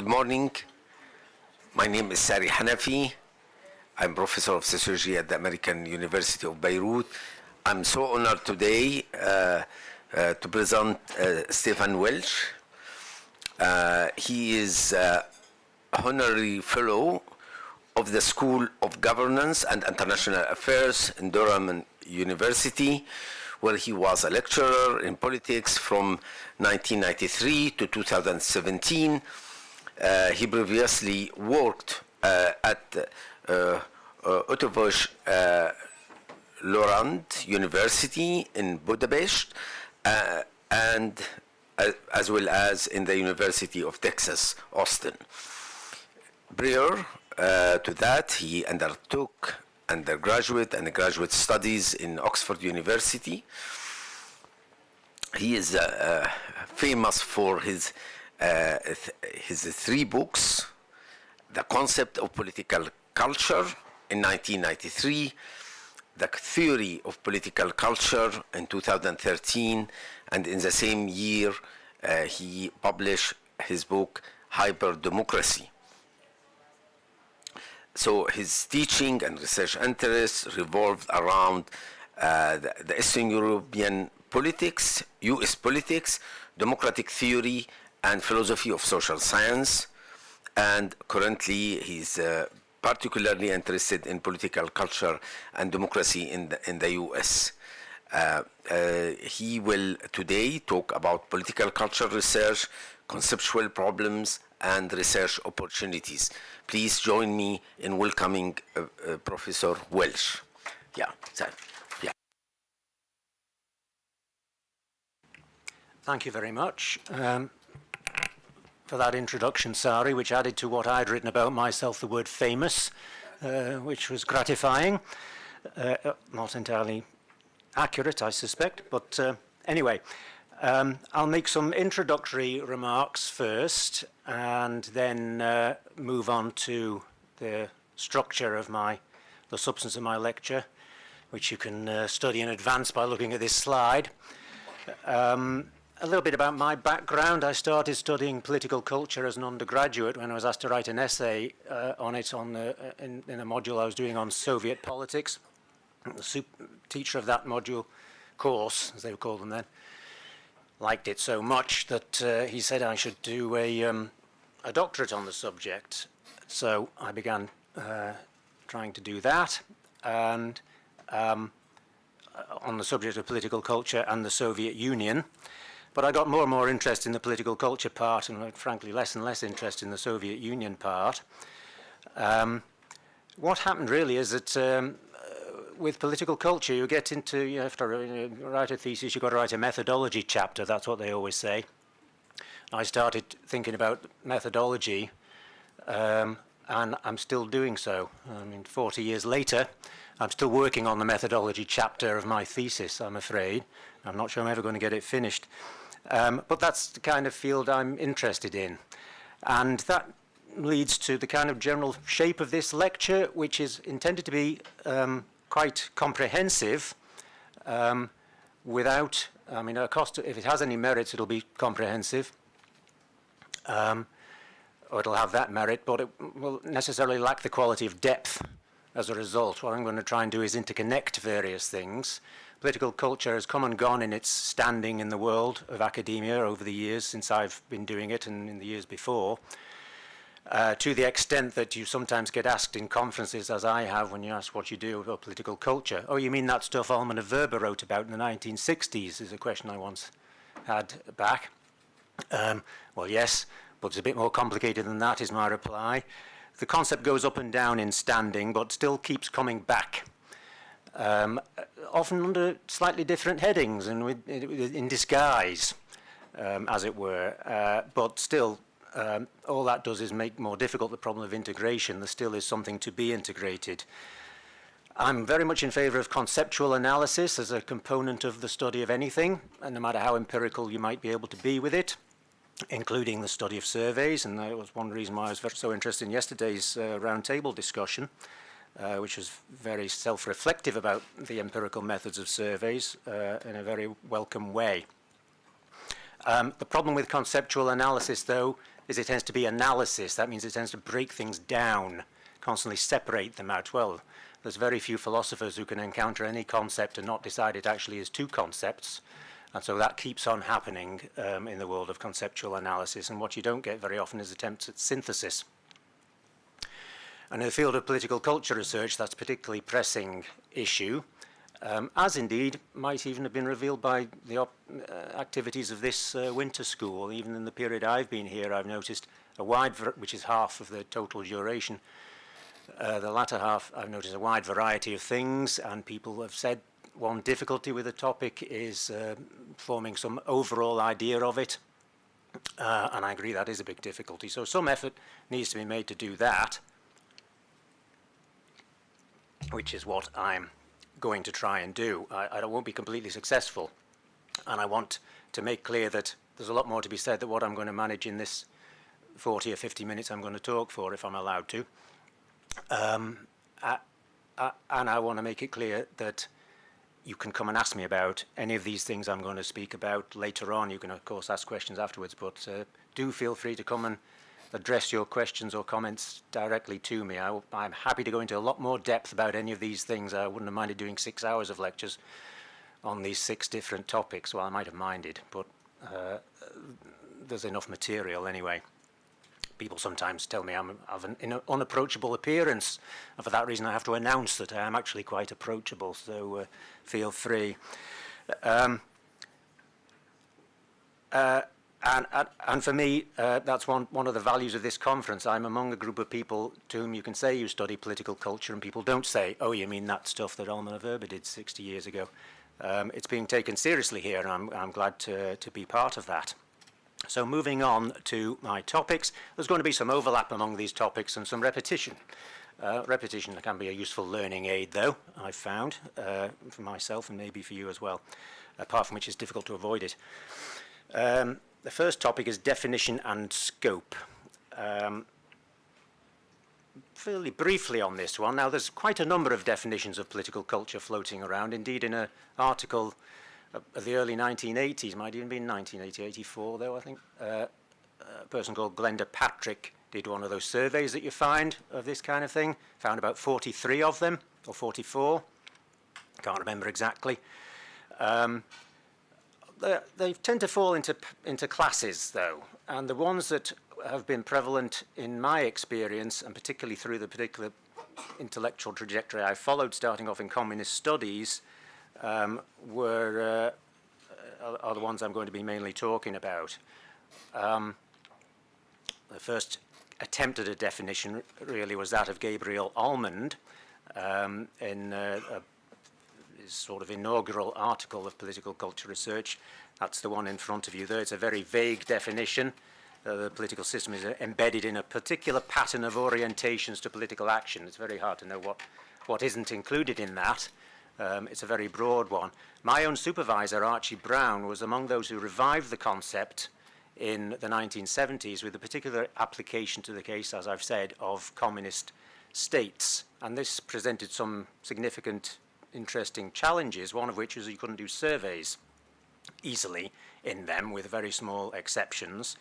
Good morning. My name is Sari Hanafi. I'm professor of sociology at the American University of Beirut. I'm so honored today to present Stephen Welch. He is honorary fellow of the School of Governance and International Affairs in Durham University, where he was a lecturer in politics from 1993 to 2017. He previously worked at Ottovos Lorand University in Budapest and as well as in the University of Texas, Austin. Prior to that, he undertook undergraduate and graduate studies in Oxford University. He is famous for his three books: The Concept of Political Culture in 1993, The Theory of Political Culture in 2013, and in the same year he published his book Hyperdemocracy. So his teaching and research interests revolved around the Eastern European politics, US politics, democratic theory, and philosophy of social science. And currently he's particularly interested in political culture and democracy in the US. He will today talk about political culture research, conceptual problems, and research opportunities. Please join me in welcoming Professor Welch. Thank you very much for that introduction, Sari, which added to what I'd written about myself the word famous, which was gratifying. Not entirely accurate, I suspect, but anyway. I'll make some introductory remarks first and then move on to the structure of the substance of my lecture, which you can study in advance by looking at this slide. A little bit about my background. I started studying political culture as an undergraduate when I was asked to write an essay on it in a module I was doing on Soviet politics. The teacher of that module course, as they would call them then, liked it so much that he said I should do a doctorate on the subject. So I began trying to do that, and on the subject of political culture and the Soviet Union. But I got more and more interest in the political culture part, and frankly less and less interest in the Soviet Union part. What happened really is that with political culture, you have to write a thesis, you've got to write a methodology chapter, that's what they always say. I started thinking about methodology, and I'm still doing so. 40 years later, I'm still working on the methodology chapter of my thesis, I'm afraid. I'm not sure I'm ever going to get it finished. But that's the kind of field I'm interested in. And that leads to the kind of general shape of this lecture, which is intended to be quite comprehensive, without, if it has any merits, it'll be comprehensive, or it'll have that merit, but it will necessarily lack the quality of depth as a result. What I'm going to try and do is interconnect various things. Political culture has come and gone in its standing in the world of academia over the years since I've been doing it and in the years before. To the extent that you sometimes get asked in conferences, as I have, when you ask what you do about political culture. Oh, you mean that stuff Almaner Weber wrote about in the 1960s, is a question I once had back. Well, yes, but it's a bit more complicated than that, is my reply. The concept goes up and down in standing, but still keeps coming back. Often under slightly different headings and in disguise, as it were, but still, all that does is make more difficult the problem of integration. There still is something to be integrated. I'm very much in favor of conceptual analysis as a component of the study of anything, and no matter how empirical you might be able to be with it, including the study of surveys, and that was one reason why I was so interested in yesterday's roundtable discussion, which was very self-reflective about the empirical methods of surveys in a very welcome way. The problem with conceptual analysis, though, is it tends to be analysis. That means it tends to break things down, constantly separate them out. Well, there's very few philosophers who can encounter any concept and not decide it actually is two concepts. And so that keeps on happening in the world of conceptual analysis. And what you don't get very often is attempts at synthesis. And in the field of political culture research, that's a particularly pressing issue, as indeed might even have been revealed by the activities of this winter school. Even in the period I've been here, I've noticed a wide, which is half of the total duration, the latter half, I've noticed a wide variety of things, and people have said one difficulty with the topic is forming some overall idea of it, and I agree that is a big difficulty. So some effort needs to be made to do that, which is what I'm going to try and do. I won't be completely successful, and I want to make clear that there's a lot more to be said than what I'm going to manage in this 40 or 50 minutes I'm going to talk for, if I'm allowed to. And I want to make it clear that you can come and ask me about any of these things I'm going to speak about later on. You can, of course, ask questions afterwards, but do feel free to come and address your questions or comments directly to me. I'm happy to go into a lot more depth about any of these things. I wouldn't have minded doing 6 hours of lectures on these 6 different topics. Well, I might have minded, but there's enough material anyway. People sometimes tell me I have an unapproachable appearance, and for that reason I have to announce that I am actually quite approachable, so feel free. And for me, that's one of the values of this conference. I'm among a group of people to whom you can say you study political culture, and people don't say, oh, you mean that stuff that Alma Verba did 60 years ago. It's being taken seriously here, and I'm glad to be part of that. So moving on to my topics, there's going to be some overlap among these topics and some repetition. Repetition can be a useful learning aid, though, I've found, for myself and maybe for you as well, apart from which it's difficult to avoid it. The first topic is definition and scope. Fairly briefly on this one. Now, there's quite a number of definitions of political culture floating around. Indeed, in an article of the early 1980s, might even be 1980, 84 though, I think, a person called Glenda Patrick did one of those surveys that you find of this kind of thing, found about 43 of them, or 44, can't remember exactly. They tend to fall into classes, though, and the ones that have been prevalent in my experience, and particularly through the particular intellectual trajectory I followed, starting off in communist studies, are the ones I'm going to be mainly talking about. The first attempt at a definition really was that of Gabriel Almond in his sort of inaugural article of political culture research. That's the one in front of you there. It's a very vague definition. The political system is embedded in a particular pattern of orientations to political action. It's very hard to know what isn't included in that. It's a very broad one. My own supervisor, Archie Brown, was among those who revived the concept in the 1970s with a particular application to the case, as I've said, of communist states. And this presented some significant, interesting challenges, one of which is you couldn't do surveys easily in them, with very small exceptions.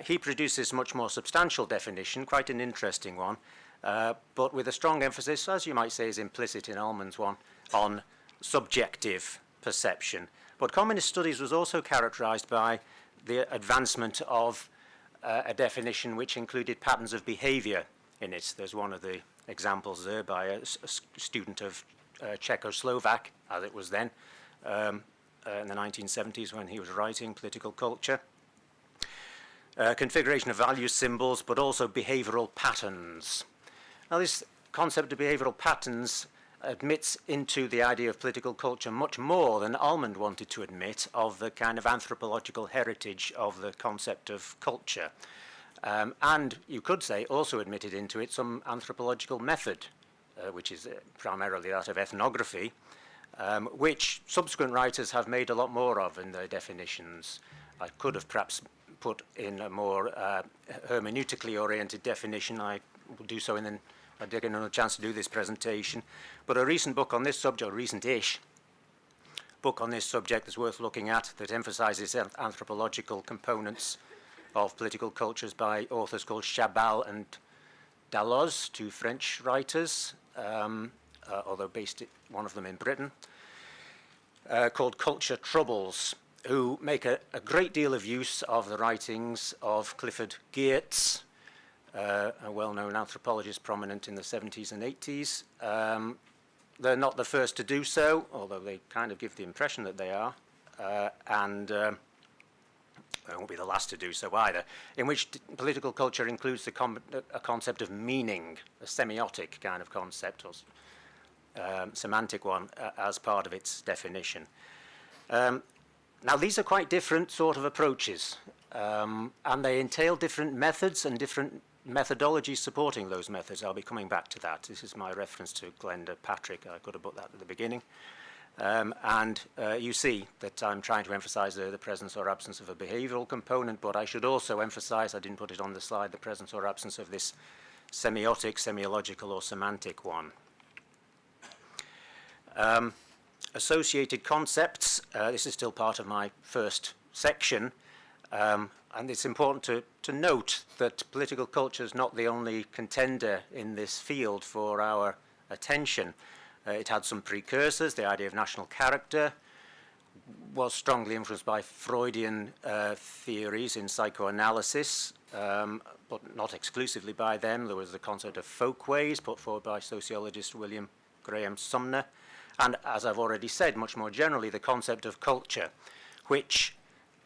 He produces a much more substantial definition, quite an interesting one, but with a strong emphasis, as you might say is implicit in Almond's one, on subjective perception. But communist studies was also characterized by the advancement of a definition which included patterns of behavior in it. There's one of the examples there by a student of Czechoslovak, as it was then, in the 1970s when he was writing political culture. Configuration of value symbols, but also behavioral patterns. Now, this concept of behavioral patterns admits into the idea of political culture much more than Almond wanted to admit of the kind of anthropological heritage of the concept of culture. And you could say also admitted into it some anthropological method, which is primarily that of ethnography, which subsequent writers have made a lot more of in their definitions. I could have perhaps put in a more hermeneutically oriented definition. I will do so in I did get another chance to do this presentation. But a recent book on this subject, or recent-ish book on this subject that's worth looking at, that emphasizes anthropological components of political cultures by authors called Chabal and Dalloz, two French writers, although based one of them in Britain, called Culture Troubles, who make a great deal of use of the writings of Clifford Geertz, a well-known anthropologist prominent in the 70s and 80s. They're not the first to do so, although they kind of give the impression that they are, and they won't be the last to do so either, in which political culture includes a concept of meaning, a semiotic kind of concept, or semantic one, as part of its definition. Now, these are quite different sort of approaches, and they entail different methods and different methodologies supporting those methods. I'll be coming back to that. This is my reference to Glenda Patrick. I could have put that at the beginning. You see that I'm trying to emphasize the presence or absence of a behavioral component, but I should also emphasize, I didn't put it on the slide, the presence or absence of this semiotic, semiological, or semantic one. Associated concepts, this is still part of my first section, and it's important to note that political culture is not the only contender in this field for our attention. It had some precursors. The idea of national character was strongly influenced by Freudian theories in psychoanalysis, but not exclusively by them. There was the concept of folkways put forward by sociologist William Graham Sumner. And as I've already said, much more generally, the concept of culture, which,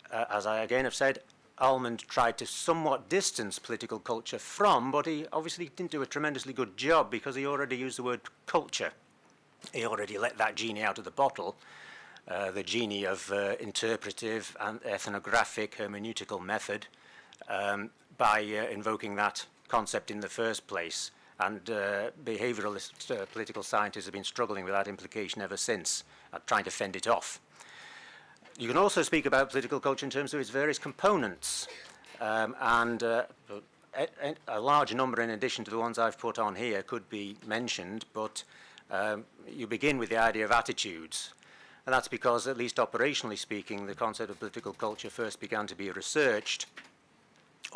as I again have said, Almond tried to somewhat distance political culture from, but he obviously didn't do a tremendously good job because he already used the word culture. He already let that genie out of the bottle, the genie of interpretive and ethnographic hermeneutical method, by invoking that concept in the first place. And behavioralist political scientists have been struggling with that implication ever since, trying to fend it off. You can also speak about political culture in terms of its various components, and a large number in addition to the ones I've put on here could be mentioned, but you begin with the idea of attitudes. And that's because, at least operationally speaking, the concept of political culture first began to be researched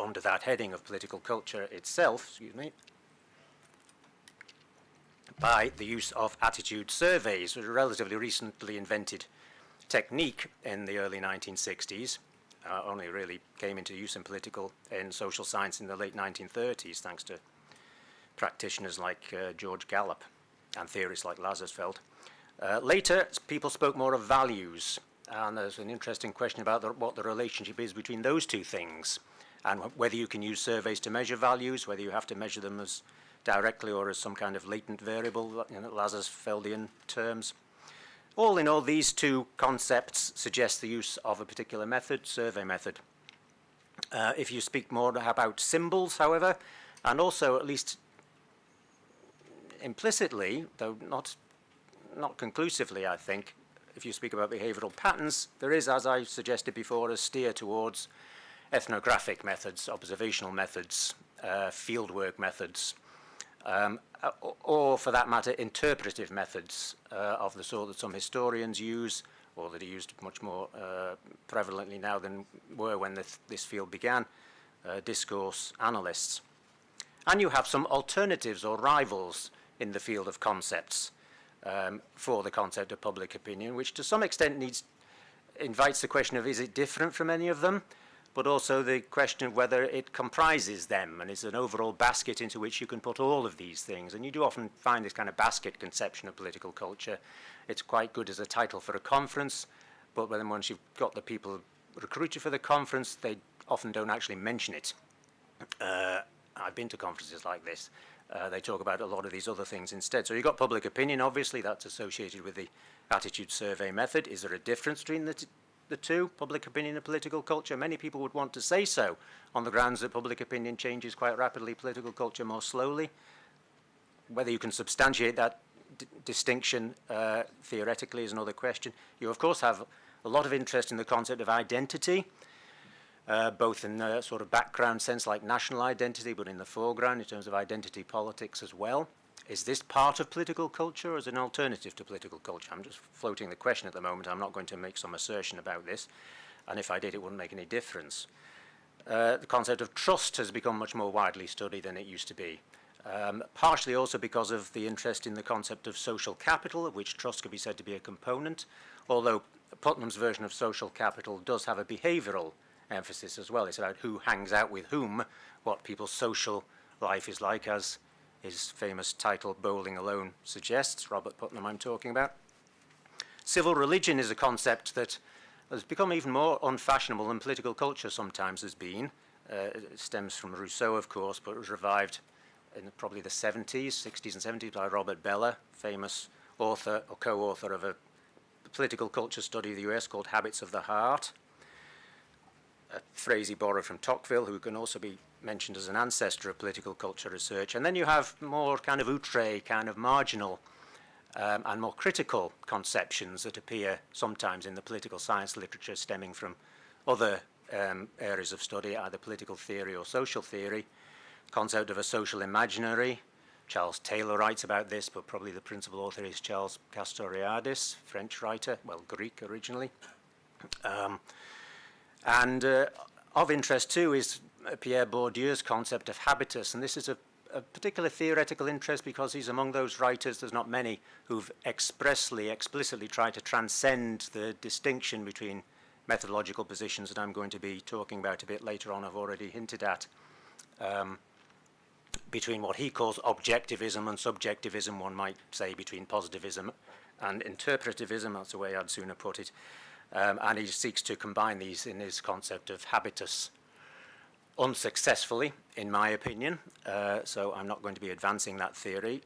under that heading of political culture itself, by the use of attitude surveys, a relatively recently invented technique in the early 1960s, only really came into use in social science in the late 1930s, thanks to practitioners like George Gallup and theorists like Lazarsfeld. Later, people spoke more of values, and there's an interesting question about what the relationship is between those two things, and whether you can use surveys to measure values, whether you have to measure them as directly or as some kind of latent variable, Lazarsfeldian terms. All in all, these two concepts suggest the use of a particular method, survey method. If you speak more about symbols, however, and also at least implicitly, though not conclusively, I think, if you speak about behavioral patterns, there is, as I suggested before, a steer towards ethnographic methods, observational methods, fieldwork methods, or for that matter, interpretive methods of the sort that some historians use, or that are used much more prevalently now than were when this field began, discourse analysts. And you have some alternatives or rivals in the field of concepts for the concept of public opinion, which to some extent invites the question of, is it different from any of them? But also the question of whether it comprises them and is an overall basket into which you can put all of these things. And you do often find this kind of basket conception of political culture. It's quite good as a title for a conference, but then once you've got the people recruited for the conference, they often don't actually mention it. I've been to conferences like this. They talk about a lot of these other things instead. So you've got public opinion, obviously, that's associated with the attitude survey method. Is there a difference between the two, public opinion and political culture? Many people would want to say so, on the grounds that public opinion changes quite rapidly, political culture more slowly. Whether you can substantiate that distinction theoretically is another question. You, of course, have a lot of interest in the concept of identity, both in a sort of background sense like national identity, but in the foreground in terms of identity politics as well. Is this part of political culture or is it an alternative to political culture? I'm just floating the question at the moment. I'm not going to make some assertion about this. And if I did, it wouldn't make any difference. the concept of trust has become much more widely studied than it used to be. Partially also because of the interest in the concept of social capital, of which trust could be said to be a component, although Putnam's version of social capital does have a behavioral emphasis as well. It's about who hangs out with whom, what people's social life is like, as his famous title, Bowling Alone, suggests. Robert Putnam I'm talking about. Civil religion is a concept that has become even more unfashionable than political culture sometimes has been. It stems from Rousseau, of course, but it was revived in probably the 60s and 70s by Robert Bellah, famous author or co-author of a political culture study of the US called Habits of the Heart, a phrase he borrowed from Tocqueville, who can also be mentioned as an ancestor of political culture research. And then you have more kind of outre, kind of marginal and more critical conceptions that appear sometimes in the political science literature stemming from other areas of study, either political theory or social theory. Concept of a social imaginary. Charles Taylor writes about this, but probably the principal author is Charles Castoriadis, French writer, well, Greek originally. Of interest too is Pierre Bourdieu's concept of habitus, and this is a particular theoretical interest because he's among those writers, there's not many, who've explicitly tried to transcend the distinction between methodological positions that I'm going to be talking about a bit later on, I've already hinted at, between what he calls objectivism and subjectivism, one might say between positivism and interpretivism, that's the way I'd sooner put it. And he seeks to combine these in his concept of habitus. Unsuccessfully, in my opinion, so I'm not going to be advancing that theory,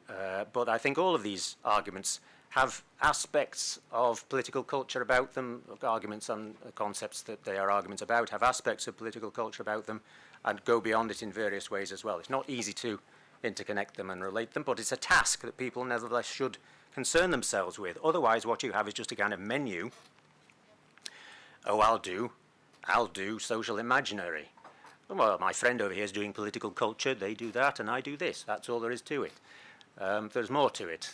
but I think all of these arguments have aspects of political culture about them, arguments on concepts that they are arguments about, have aspects of political culture about them, and go beyond it in various ways as well. It's not easy to interconnect them and relate them, but it's a task that people nevertheless should concern themselves with. Otherwise, what you have is just a kind of menu. Oh, I'll do social imaginary. Well, my friend over here is doing political culture, they do that, and I do this. That's all there is to it. There's more to it.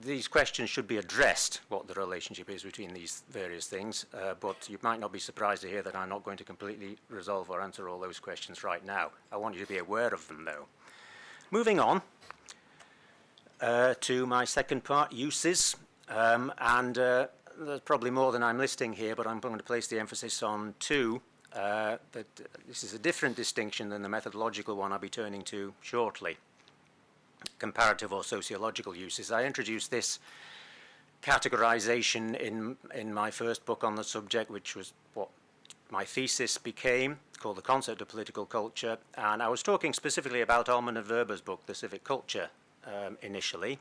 These questions should be addressed, what the relationship is between these various things, but you might not be surprised to hear that I'm not going to completely resolve or answer all those questions right now. I want you to be aware of them, though. Moving on to my second part, uses, there's probably more than I'm listing here, but I'm going to place the emphasis on two. That this is a different distinction than the methodological one I'll be turning to shortly. Comparative or sociological uses. I introduced this categorization in my first book on the subject, which was what my thesis became, called The Concept of Political Culture, and I was talking specifically about Alman and Werber's book, The Civic Culture, initially.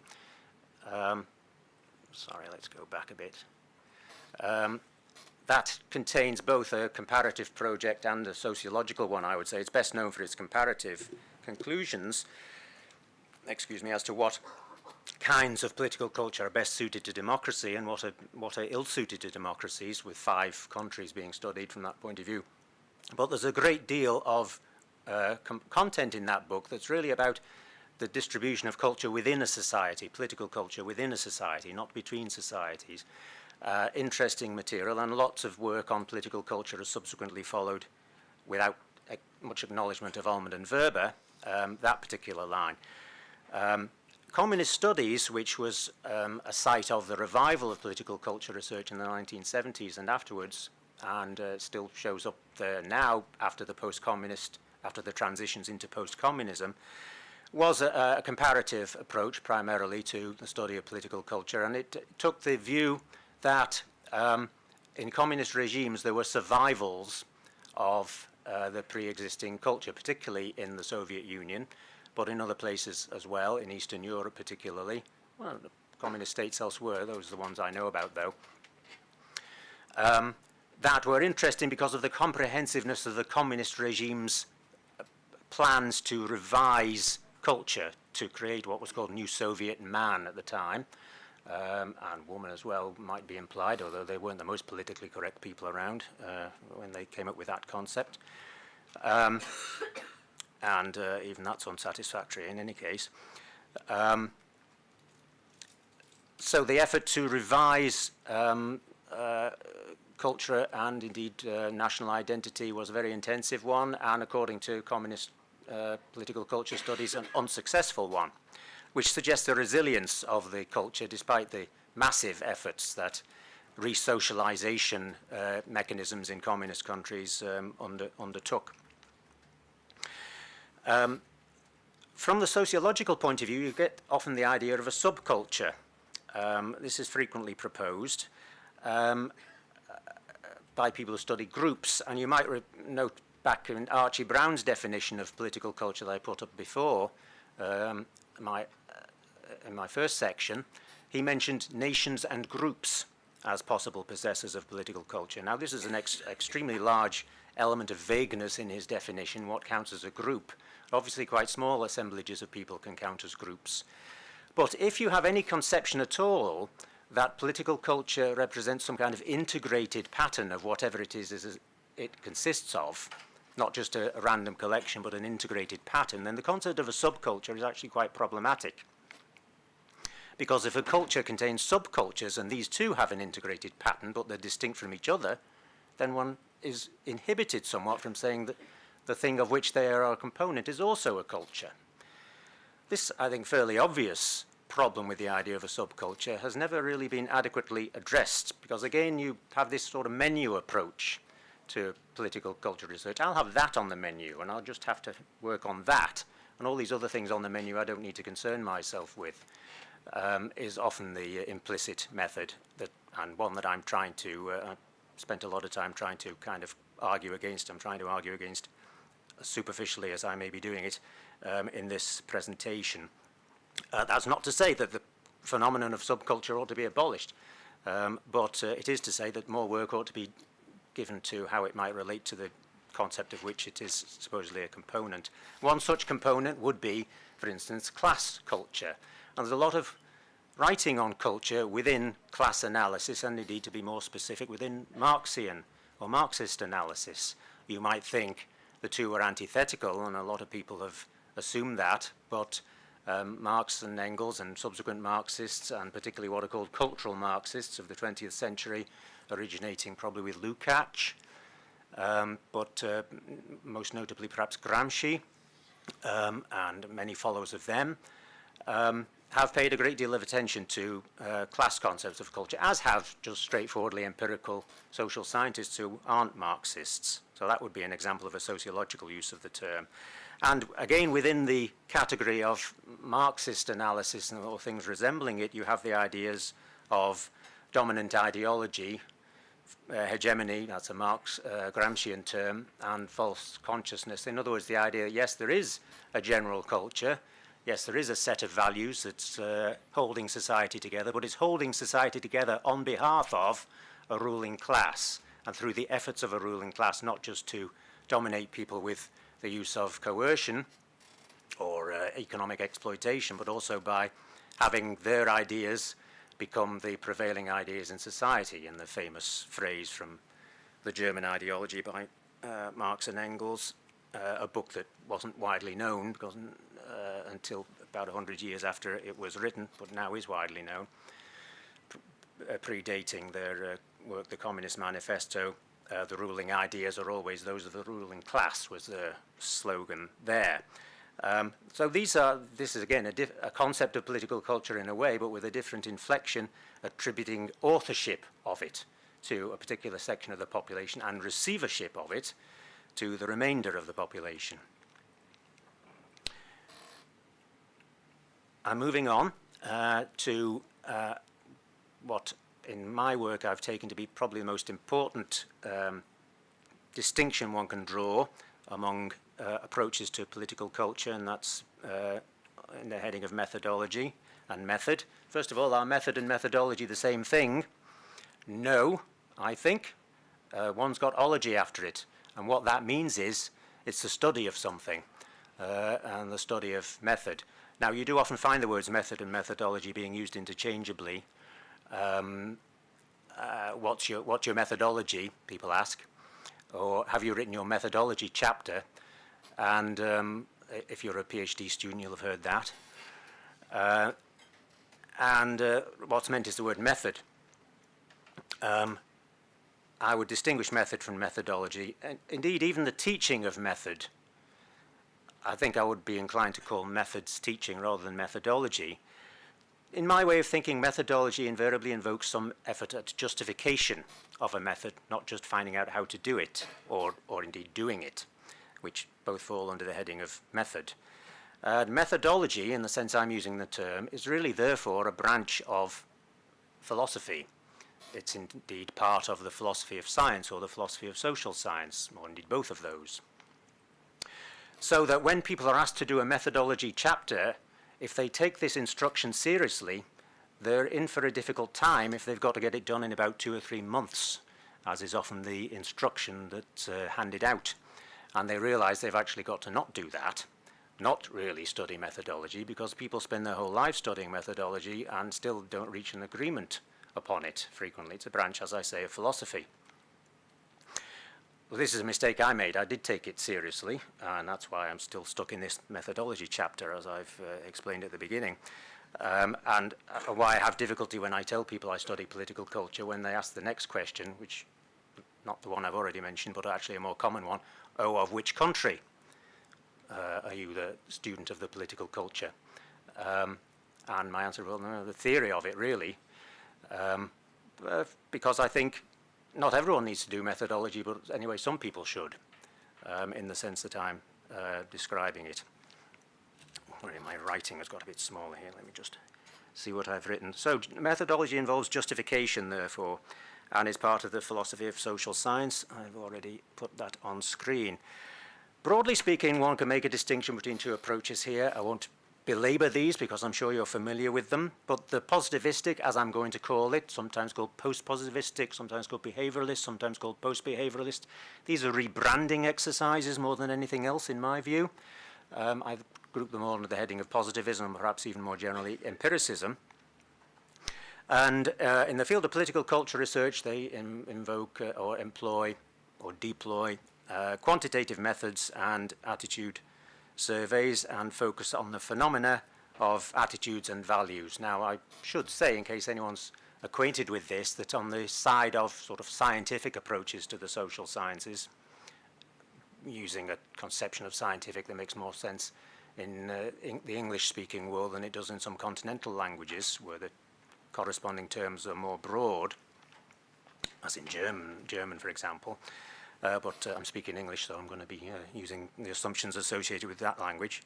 Sorry, let's go back a bit. That contains both a comparative project and a sociological one, I would say. It's best known for its comparative conclusions, as to what kinds of political culture are best suited to democracy and what are ill-suited to democracies, with 5 countries being studied from that point of view. But there's a great deal of content in that book that's really about the distribution of culture within a society, political culture within a society, not between societies. Interesting material, and lots of work on political culture has subsequently followed without much acknowledgement of Alman and Werber, that particular line. Communist Studies, which was a site of the revival of political culture research in the 1970s and afterwards, and still shows up there now after the transitions into post-communism, was a comparative approach primarily to the study of political culture, and it took the view that in communist regimes there were survivals of the pre-existing culture, particularly in the Soviet Union, but in other places as well, in Eastern Europe particularly. Well, the communist states elsewhere, those are the ones I know about though, that were interesting because of the comprehensiveness of the communist regime's plans to revise culture, to create what was called New Soviet Man at the time, and woman as well might be implied, although they weren't the most politically correct people around when they came up with that concept. And even that's unsatisfactory in any case. So the effort to revise culture and indeed national identity was a very intensive one, and according to communist political culture studies, an unsuccessful one, which suggests the resilience of the culture despite the massive efforts that re-socialization mechanisms in communist countries undertook. From the sociological point of view, you get often the idea of a subculture. This is frequently proposed by people who study groups, and you might note back in Archie Brown's definition of political culture that I put up before, in my first section, he mentioned nations and groups as possible possessors of political culture. Now, this is an extremely large element of vagueness in his definition, what counts as a group. Obviously, quite small assemblages of people can count as groups. But if you have any conception at all that political culture represents some kind of integrated pattern of whatever it is it consists of, not just a random collection, but an integrated pattern, then the concept of a subculture is actually quite problematic. Because if a culture contains subcultures and these too have an integrated pattern, but they're distinct from each other, then one is inhibited somewhat from saying that the thing of which they are a component is also a culture. This, I think, fairly obvious problem with the idea of a subculture has never really been adequately addressed, because again you have this sort of menu approach to political culture research. I'll have that on the menu and I'll just have to work on that, and all these other things on the menu I don't need to concern myself with, is often the implicit method, and one that I'm trying to spent a lot of time trying to kind of argue against. I'm trying to argue against, as superficially as I may be doing it in this presentation. That's not to say that the phenomenon of subculture ought to be abolished, but it is to say that more work ought to be given to how it might relate to the concept of which it is supposedly a component. One such component would be, for instance, class culture. And there's a lot of writing on culture within class analysis, and indeed, to be more specific, within Marxian or Marxist analysis. You might think the two are antithetical, and a lot of people have assumed that, but Marx and Engels and subsequent Marxists, and particularly what are called cultural Marxists of the 20th century, originating probably with Lukács, but most notably perhaps Gramsci, and many followers of them, have paid a great deal of attention to class concepts of culture, as have just straightforwardly empirical social scientists who aren't Marxists. So that would be an example of a sociological use of the term. And again, within the category of Marxist analysis and all things resembling it, you have the ideas of dominant ideology, hegemony, that's a Gramscian term, and false consciousness. In other words, the idea that, yes, there is a general culture, yes, there is a set of values that's holding society together, but it's holding society together on behalf of a ruling class and through the efforts of a ruling class, not just to dominate people with the use of coercion or economic exploitation, but also by having their ideas become the prevailing ideas in society, in the famous phrase from the German ideology by Marx and Engels, a book that wasn't widely known because, until about 100 years after it was written, but now is widely known, predating their work, The Communist Manifesto. The ruling ideas are always those of the ruling class, was the slogan there. So this is again a concept of political culture in a way, but with a different inflection, attributing authorship of it to a particular section of the population and receivership of it to the remainder of the population. I'm moving on to what in my work I've taken to be probably the most important distinction one can draw among approaches to political culture, and that's in the heading of methodology and method. First of all, are method and methodology the same thing? No, I think. One's got ology after it, and what that means is it's the study of something and the study of method. Now, you do often find the words method and methodology being used interchangeably. What's your methodology, people ask, or have you written your methodology chapter? And if you're a PhD student, you'll have heard that. And what's meant is the word method. I would distinguish method from methodology, and indeed even the teaching of method. I think I would be inclined to call methods teaching rather than methodology. In my way of thinking, methodology invariably invokes some effort at justification of a method, not just finding out how to do it, or indeed doing it, which both fall under the heading of method. Methodology, in the sense I'm using the term, is really therefore a branch of philosophy. It's indeed part of the philosophy of science or the philosophy of social science, or indeed both of those. So that when people are asked to do a methodology chapter, if they take this instruction seriously, they're in for a difficult time if they've got to get it done in about 2 or 3 months, as is often the instruction that's handed out. And they realize they've actually got to not do that, not really study methodology, because people spend their whole life studying methodology and still don't reach an agreement upon it frequently. It's a branch, as I say, of philosophy. Well, this is a mistake I made. I did take it seriously, and that's why I'm still stuck in this methodology chapter, as I've explained at the beginning. And why I have difficulty when I tell people I study political culture when they ask the next question, which, not the one I've already mentioned, but actually a more common one, of which country are you the student of the political culture? And my answer, well, no, the theory of it, really, because I think not everyone needs to do methodology, but anyway, some people should, in the sense that I'm describing it. My writing has got a bit smaller here. Let me just see what I've written. So methodology involves justification, therefore, and is part of the philosophy of social science. I've already put that on screen. Broadly speaking, one can make a distinction between two approaches here. I won't belabor these because I'm sure you're familiar with them, but the positivistic, as I'm going to call it, sometimes called post-positivistic, sometimes called behavioralist, sometimes called post-behavioralist. These are rebranding exercises more than anything else, in my view. I've grouped them all under the heading of positivism, perhaps even more generally empiricism. And in the field of political culture research, they invoke or employ or deploy quantitative methods and attitude surveys and focus on the phenomena of attitudes and values. Now, I should say, in case anyone's acquainted with this, that on the side of sort of scientific approaches to the social sciences, using a conception of scientific that makes more sense in the English-speaking world than it does in some continental languages, where the corresponding terms are more broad, as in German, for example. But I'm speaking English, so I'm going to be using the assumptions associated with that language.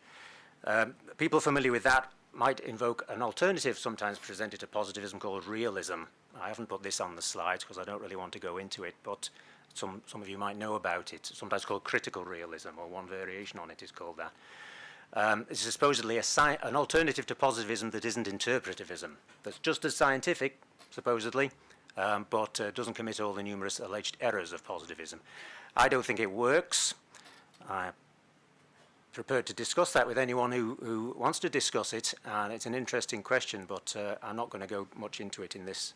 People familiar with that might invoke an alternative sometimes presented to positivism called realism. I haven't put this on the slides because I don't really want to go into it, but some of you might know about it. It's sometimes called critical realism, or one variation on it is called that. It's supposedly an alternative to positivism that isn't interpretivism. That's just as scientific, supposedly, but doesn't commit all the numerous alleged errors of positivism. I don't think it works. I'm prepared to discuss that with anyone who wants to discuss it, and it's an interesting question, but I'm not going to go much into it in this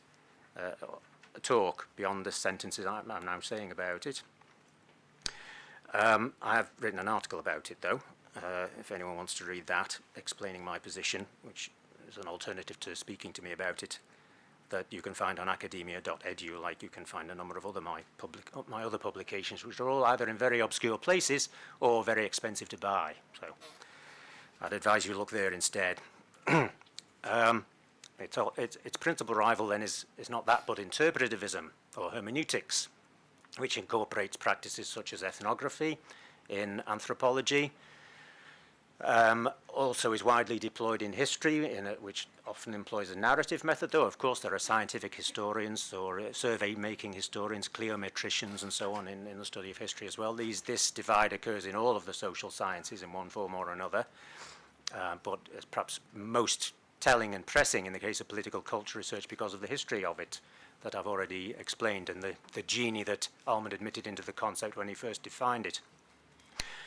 talk beyond the sentences I'm now saying about it. I have written an article about it, though, if anyone wants to read that, explaining my position, which is an alternative to speaking to me about it, that you can find on academia.edu, like you can find a number of other my other publications, which are all either in very obscure places or very expensive to buy. So I'd advise you look there instead. Its principal rival then is not that, but interpretivism or hermeneutics, which incorporates practices such as ethnography in anthropology. Also is widely deployed in history, which often employs a narrative method, though of course there are scientific historians or survey-making historians, cliometricians and so on in the study of history as well. This divide occurs in all of the social sciences in one form or another, but it's perhaps most telling and pressing in the case of political culture research because of the history of it that I've already explained, and the genie that Ullmann admitted into the concept when he first defined it.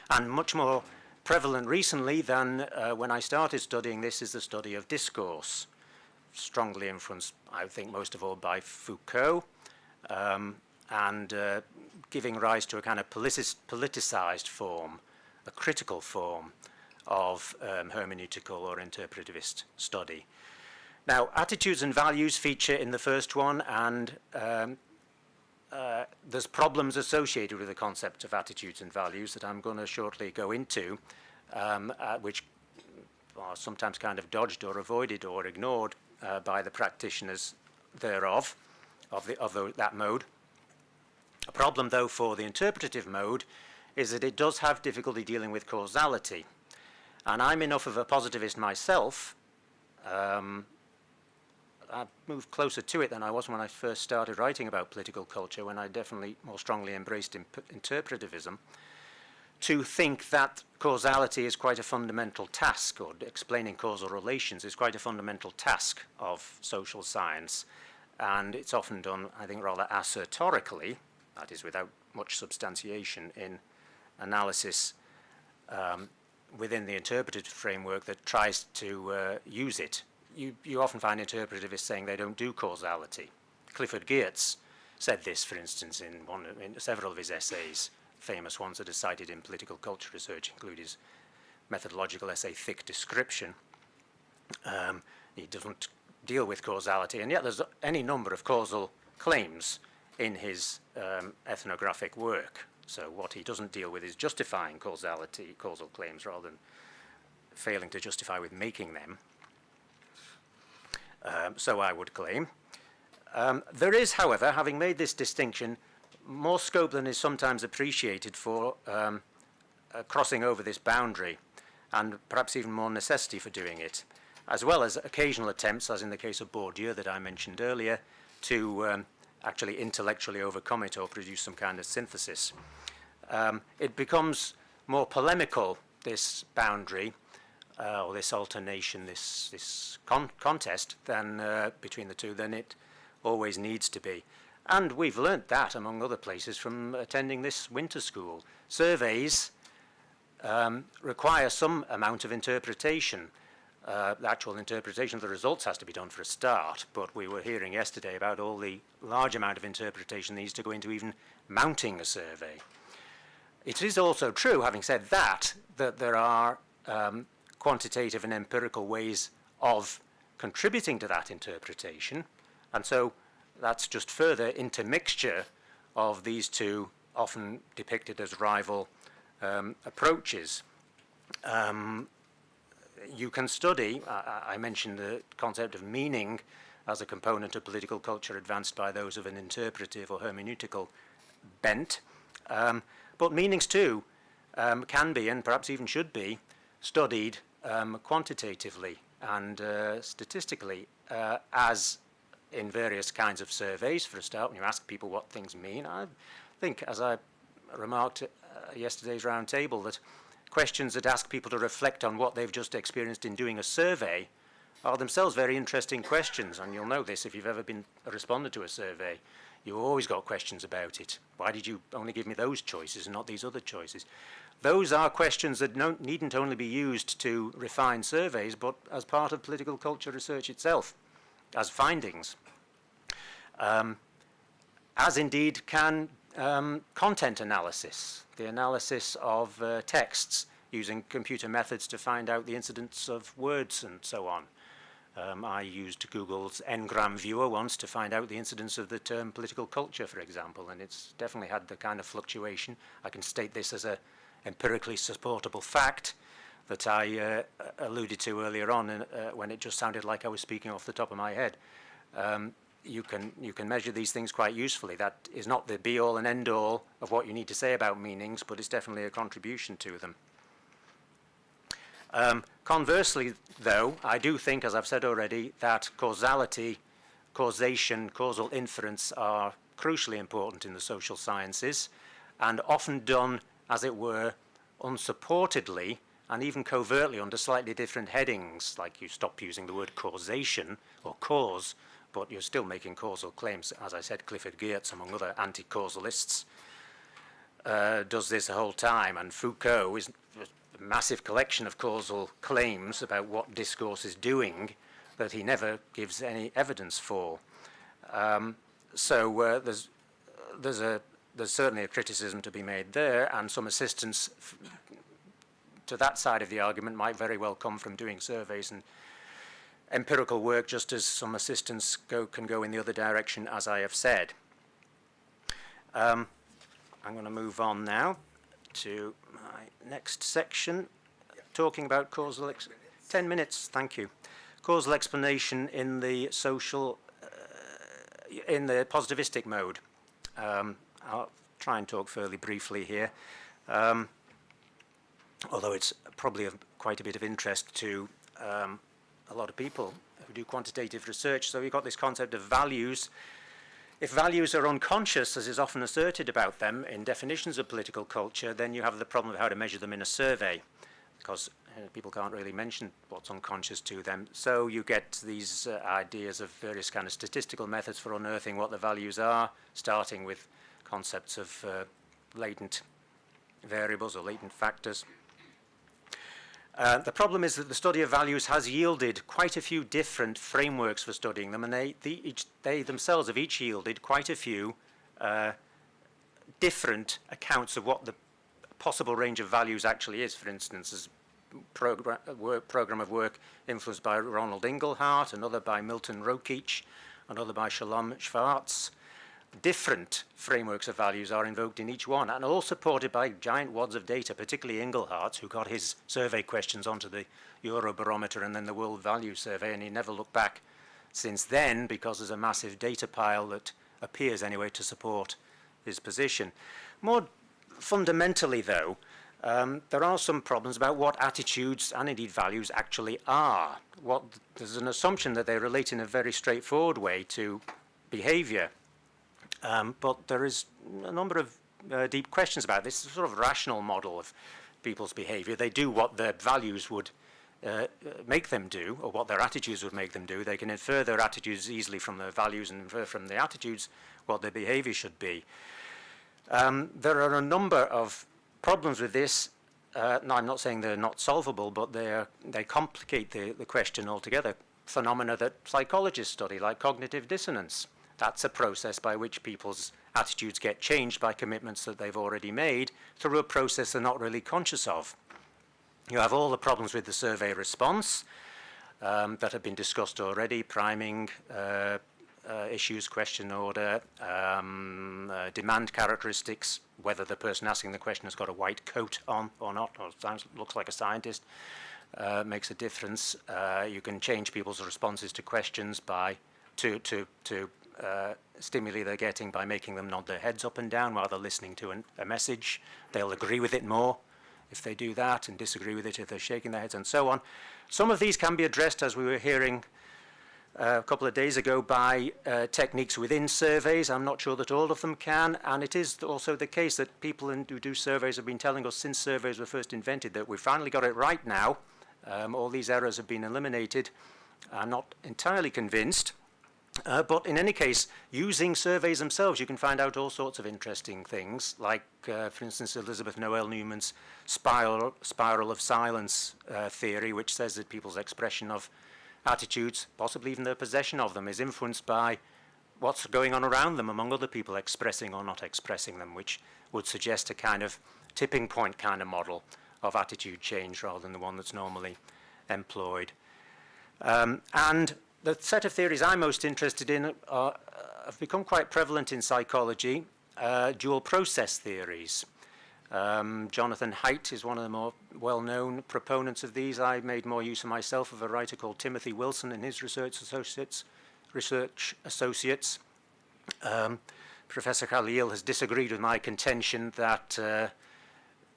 And much more prevalent recently than when I started studying this is the study of discourse, strongly influenced, I think, most of all by Foucault, and giving rise to a kind of politicized form, a critical form of hermeneutical or interpretivist study. Now, attitudes and values feature in the first one, and there's problems associated with the concept of attitudes and values that I'm going to shortly go into, which are sometimes kind of dodged or avoided or ignored by the practitioners thereof, that mode. A problem, though, for the interpretative mode is that it does have difficulty dealing with causality. And I'm enough of a positivist myself. I've moved closer to it than I was when I first started writing about political culture, when I definitely more strongly embraced interpretivism, to think that causality is quite a fundamental task, or explaining causal relations is quite a fundamental task of social science. And it's often done, I think, rather assertorically, that is, without much substantiation in analysis within the interpretative framework that tries to use it. You often find interpretativists saying they don't do causality. Clifford Geertz said this, for instance, in several of his essays. Famous ones that are cited in political culture research include his methodological essay, Thick Description. He doesn't deal with causality, and yet there's any number of causal claims in his ethnographic work. So what he doesn't deal with is justifying causality, causal claims, rather than failing to justify with making them. So I would claim. There is, however, having made this distinction, more scope than is sometimes appreciated for crossing over this boundary, and perhaps even more necessity for doing it, as well as occasional attempts, as in the case of Bourdieu that I mentioned earlier, to actually intellectually overcome it or produce some kind of synthesis. It becomes more polemical, this boundary, or this alternation, this contest than between the two, than it always needs to be. And we've learnt that, among other places, from attending this winter school. Surveys require some amount of interpretation. The actual interpretation of the results has to be done for a start, but we were hearing yesterday about all the large amount of interpretation that needs to go into even mounting a survey. It is also true, having said that, that there are quantitative and empirical ways of contributing to that interpretation, and so that's just further intermixture of these two often depicted as rival approaches. You can study, I mentioned the concept of meaning as a component of political culture advanced by those of an interpretive or hermeneutical bent, but meanings too can be, and perhaps even should be, studied quantitatively and statistically, as in various kinds of surveys. For a start, when you ask people what things mean, I think, as I remarked at yesterday's round table, that questions that ask people to reflect on what they've just experienced in doing a survey are themselves very interesting questions, and you'll know this if you've ever been a respondent to a survey. You've always got questions about it. Why did you only give me those choices and not these other choices? Those are questions that needn't only be used to refine surveys, but as part of political culture research itself, as findings. As indeed can content analysis, the analysis of texts using computer methods to find out the incidence of words and so on. I used Google's Ngram viewer once to find out the incidence of the term political culture, for example, and it's definitely had the kind of fluctuation. I can state this as a empirically supportable fact that I alluded to earlier on when it just sounded like I was speaking off the top of my head. You can measure these things quite usefully. That is not the be-all and end-all of what you need to say about meanings, but it's definitely a contribution to them. Conversely, though, I do think, as I've said already, that causality, causation, causal inference are crucially important in the social sciences, and often done, as it were, unsupportedly and even covertly under slightly different headings, like you stop using the word causation or cause, but you're still making causal claims. As I said, Clifford Geertz, among other anti-causalists, does this the whole time, and Foucault is a massive collection of causal claims about what discourse is doing that he never gives any evidence for. So there's certainly a criticism to be made there, and some assistance to that side of the argument might very well come from doing surveys and empirical work, just as some assistance can go in the other direction, as I have said. I'm going to move on now to my next section, talking about causal... 10 minutes, thank you. Causal explanation in the social... in the positivistic mode. I'll try and talk fairly briefly here, although it's probably of quite a bit of interest to a lot of people who do quantitative research. So you've got this concept of values. If values are unconscious, as is often asserted about them in definitions of political culture, then you have the problem of how to measure them in a survey, because people can't really mention what's unconscious to them. So you get these ideas of various kind of statistical methods for unearthing what the values are, starting with concepts of latent variables or latent factors. The problem is that the study of values has yielded quite a few different frameworks for studying them, and they themselves have each yielded quite a few different accounts of what the possible range of values actually is. For instance, as program of work influenced by Ronald Inglehart, another by Milton Rokeach, another by Shalom Schwartz. Different frameworks of values are invoked in each one, and all supported by giant wads of data, particularly Inglehart's, who got his survey questions onto the Eurobarometer and then the World Value Survey, and he never looked back since then because there's a massive data pile that appears anyway to support his position. More fundamentally, though, there are some problems about what attitudes and indeed values actually are. There's an assumption that they relate in a very straightforward way to behavior. But there is a number of deep questions about this. It's a sort of rational model of people's behavior. They do what their values would make them do, or what their attitudes would make them do. They can infer their attitudes easily from their values and infer from the attitudes what their behavior should be. There are a number of problems with this. No, I'm not saying they're not solvable, but they complicate the question altogether. Phenomena that psychologists study, like cognitive dissonance. That's a process by which people's attitudes get changed by commitments that they've already made through a process they're not really conscious of. You have all the problems with the survey response that have been discussed already: priming issues, question order, demand characteristics, whether the person asking the question has got a white coat on or not, or looks like a scientist, makes a difference. You can change people's responses to questions to stimuli they're getting by making them nod their heads up and down while they're listening to a message. They'll agree with it more if they do that, and disagree with it if they're shaking their heads, and so on. Some of these can be addressed, as we were hearing a couple of days ago, by techniques within surveys. I'm not sure that all of them can, and it is also the case that people who do surveys have been telling us since surveys were first invented that we've finally got it right now. All these errors have been eliminated. I'm not entirely convinced. But in any case, using surveys themselves, you can find out all sorts of interesting things, like, for instance, Elizabeth Noel Newman's spiral of silence theory, which says that people's expression of attitudes, possibly even their possession of them, is influenced by what's going on around them, among other people expressing or not expressing them, which would suggest a kind of tipping point kind of model of attitude change rather than the one that's normally employed. And the set of theories I'm most interested in have become quite prevalent in psychology, dual process theories. Jonathan Haidt is one of the more well-known proponents of these. I made more use of myself of a writer called Timothy Wilson and his research associates. Professor Khalil has disagreed with my contention that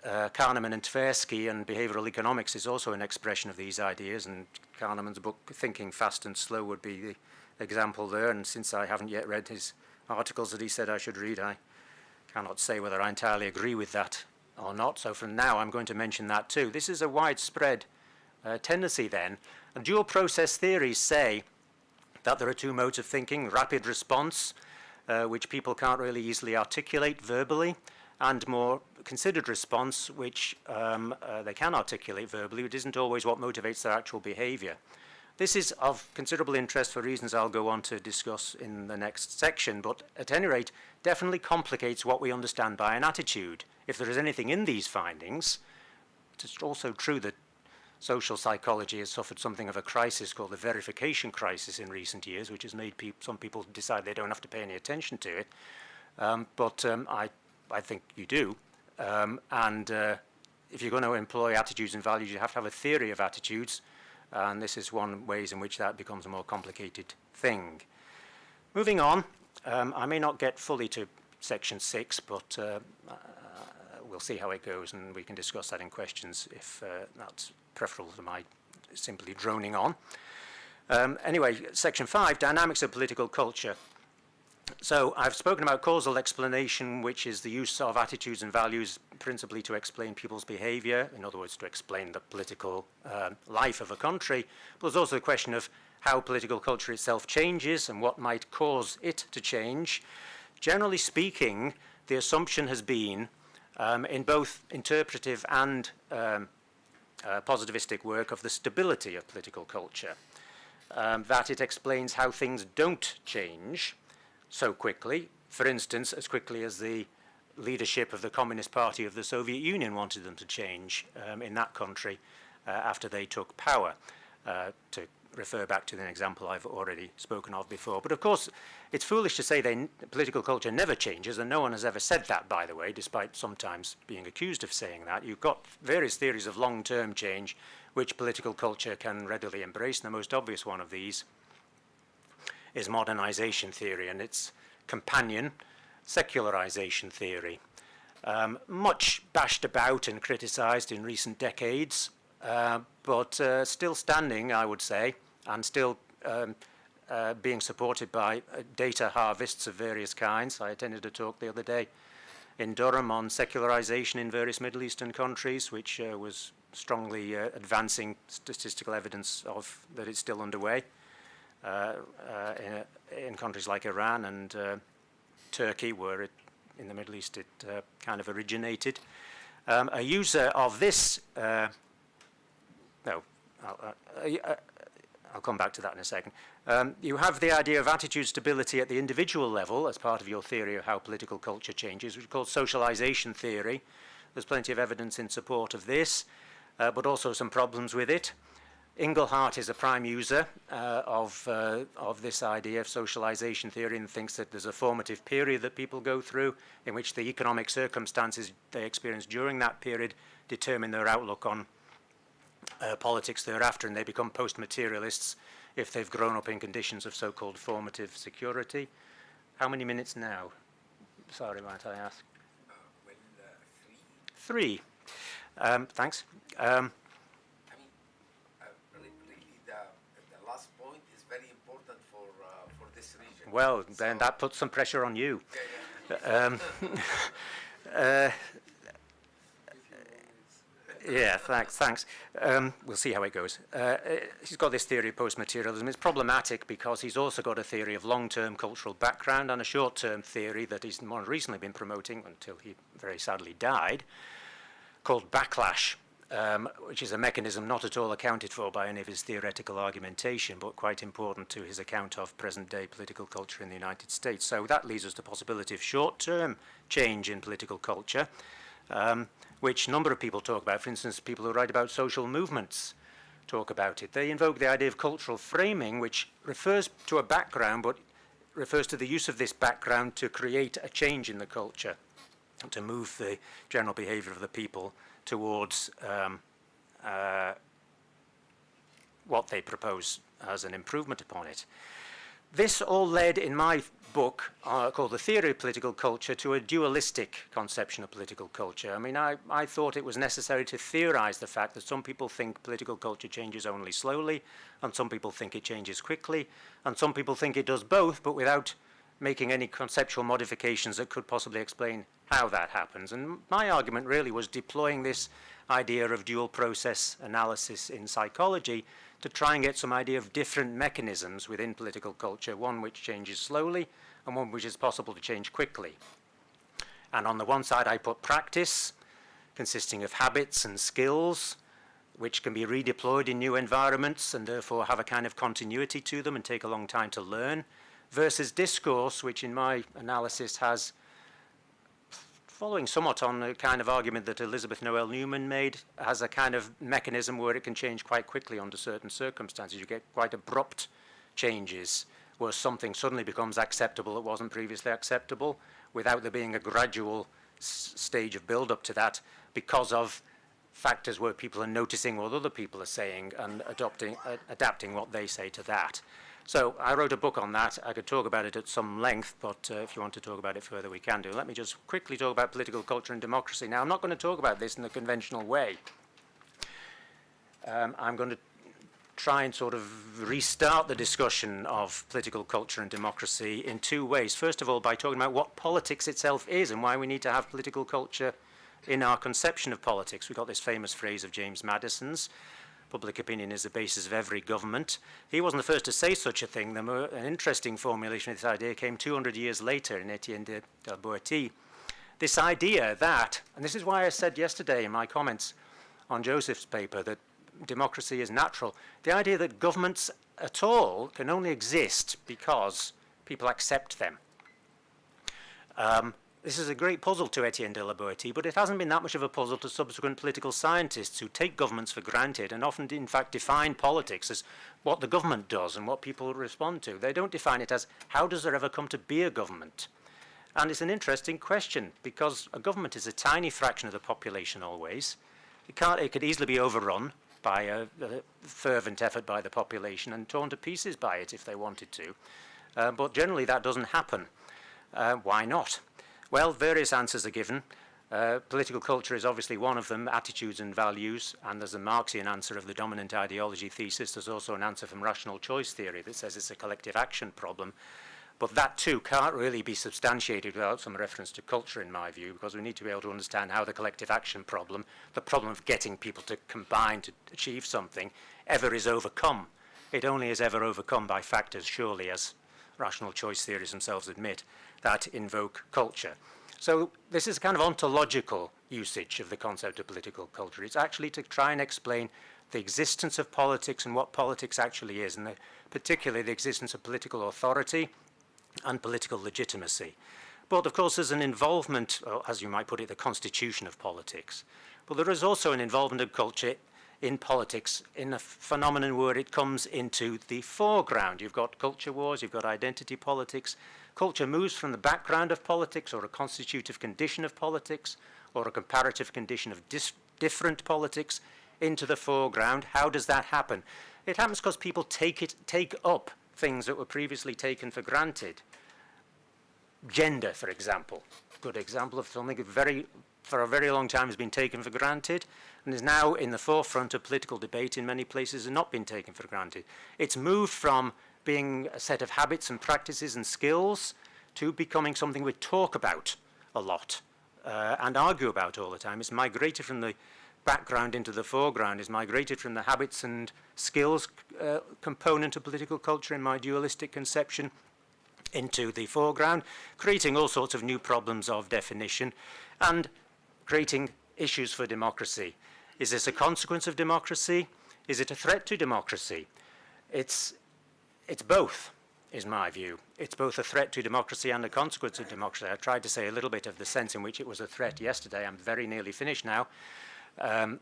Kahneman and Tversky and behavioral economics is also an expression of these ideas, and Kahneman's book Thinking Fast and Slow would be the example there, and since I haven't yet read his articles that he said I should read, I cannot say whether I entirely agree with that or not, so for now I'm going to mention that too. This is a widespread tendency then, and dual process theories say that there are two modes of thinking: rapid response, which people can't really easily articulate verbally, and more considered response, which they can articulate verbally, which isn't always what motivates their actual behavior. This is of considerable interest for reasons I'll go on to discuss in the next section, but at any rate, definitely complicates what we understand by an attitude. If there is anything in these findings, it's also true that social psychology has suffered something of a crisis called the verification crisis in recent years, which has made some people decide they don't have to pay any attention to it. I think you do. If you're going to employ attitudes and values, you have to have a theory of attitudes, and this is one ways in which that becomes a more complicated thing. Moving on, I may not get fully to section 6, but we'll see how it goes, and we can discuss that in questions if that's preferable to my simply droning on. Anyway, section 5, dynamics of political culture. So I've spoken about causal explanation, which is the use of attitudes and values principally to explain people's behavior, in other words, to explain the political life of a country. But there's also the question of how political culture itself changes and what might cause it to change. Generally speaking, the assumption has been, in both interpretive and positivistic work, of the stability of political culture, that it explains how things don't change so quickly, for instance, as quickly as the leadership of the Communist Party of the Soviet Union wanted them to change in that country after they took power, to refer back to the example I've already spoken of before. But of course, it's foolish to say political culture never changes, and no one has ever said that, by the way, despite sometimes being accused of saying that. You've got various theories of long-term change, which political culture can readily embrace, and the most obvious one of these is modernization theory and its companion, secularization theory. Much bashed about and criticized in recent decades, but still standing, I would say, and still being supported by data harvests of various kinds. I attended a talk the other day in Durham on secularization in various Middle Eastern countries, which was strongly advancing statistical evidence of that it's still underway. In countries like Iran and Turkey, where in the Middle East it kind of originated. A user of this, I'll come back to that in a second. You have the idea of attitude stability at the individual level as part of your theory of how political culture changes, which is called socialization theory. There's plenty of evidence in support of this, but also some problems with it. Inglehart is a prime user of this idea of socialization theory and thinks that there's a formative period that people go through in which the economic circumstances they experience during that period determine their outlook on politics thereafter, and they become post-materialists if they've grown up in conditions of so-called formative security. How many minutes now? Sorry, might I ask? Three. Thanks. Well, then that puts some pressure on you. Yeah, thanks. We'll see how it goes. He's got this theory of post-materialism. It's problematic because he's also got a theory of long-term cultural background and a short-term theory that he's more recently been promoting until he very sadly died, called backlash. Which is a mechanism not at all accounted for by any of his theoretical argumentation, but quite important to his account of present-day political culture in the United States. So that leads us to the possibility of short-term change in political culture, which a number of people talk about. For instance, people who write about social movements talk about it. They invoke the idea of cultural framing, which refers to a background, but refers to the use of this background to create a change in the culture, to move the general behavior of the people towards what they propose as an improvement upon it. This all led, in my book, called The Theory of Political Culture, to a dualistic conception of political culture. I mean, I thought it was necessary to theorize the fact that some people think political culture changes only slowly, and some people think it changes quickly, and some people think it does both, but without making any conceptual modifications that could possibly explain how that happens. And my argument really was deploying this idea of dual process analysis in psychology to try and get some idea of different mechanisms within political culture, one which changes slowly and one which is possible to change quickly. And on the one side, I put practice, consisting of habits and skills, which can be redeployed in new environments and therefore have a kind of continuity to them and take a long time to learn, versus discourse, which in my analysis has, following somewhat on the kind of argument that Elizabeth Noel Newman made, has a kind of mechanism where it can change quite quickly under certain circumstances. You get quite abrupt changes where something suddenly becomes acceptable that wasn't previously acceptable, without there being a gradual stage of build-up to that because of factors where people are noticing what other people are saying and adapting what they say to that. So I wrote a book on that. I could talk about it at some length, but if you want to talk about it further, we can do. Let me just quickly talk about political culture and democracy. Now, I'm not going to talk about this in the conventional way. I'm going to try and sort of restart the discussion of political culture and democracy in two ways. First of all, by talking about what politics itself is and why we need to have political culture in our conception of politics. We've got this famous phrase of James Madison's, public opinion is the basis of every government. He wasn't the first to say such a thing. An interesting formulation of this idea came 200 years later in Etienne de la Boétie. This idea that, and this is why I said yesterday in my comments on Joseph's paper that democracy is natural, the idea that governments at all can only exist because people accept them. This is a great puzzle to Etienne de la Boétie, but it hasn't been that much of a puzzle to subsequent political scientists who take governments for granted and often, in fact, define politics as what the government does and what people respond to. They don't define it as, how does there ever come to be a government? And it's an interesting question, because a government is a tiny fraction of the population always. It could easily be overrun by a fervent effort by the population and torn to pieces by it if they wanted to. But generally that doesn't happen. Why not? Well, various answers are given. Political culture is obviously one of them, attitudes and values, and there's a Marxian answer of the dominant ideology thesis. There's also an answer from rational choice theory that says it's a collective action problem. But that too can't really be substantiated without some reference to culture, in my view, because we need to be able to understand how the collective action problem, the problem of getting people to combine to achieve something, ever is overcome. It only is ever overcome by factors, surely, as rational choice theories themselves admit, that invoke culture. So this is a kind of ontological usage of the concept of political culture. It's actually to try and explain the existence of politics and what politics actually is, and particularly the existence of political authority and political legitimacy. But of course there's an involvement, or as you might put it, the constitution of politics. But there is also an involvement of culture in politics in a phenomenon where it comes into the foreground. You've got culture wars, you've got identity politics. Culture moves from the background of politics or a constitutive condition of politics or a comparative condition of different politics into the foreground. How does that happen? It happens because people take up things that were previously taken for granted. Gender, for example, good example of something that for a very long time has been taken for granted and is now in the forefront of political debate in many places and not been taken for granted. It's moved from being a set of habits and practices and skills to becoming something we talk about a lot and argue about all the time. It's migrated from the background into the foreground, is migrated from the habits and skills component of political culture in my dualistic conception into the foreground, creating all sorts of new problems of definition and creating issues for democracy. Is this a consequence of democracy? Is it a threat to democracy? It's both, is my view. It's both a threat to democracy and a consequence of democracy. I tried to say a little bit of the sense in which it was a threat yesterday. I'm very nearly finished now. But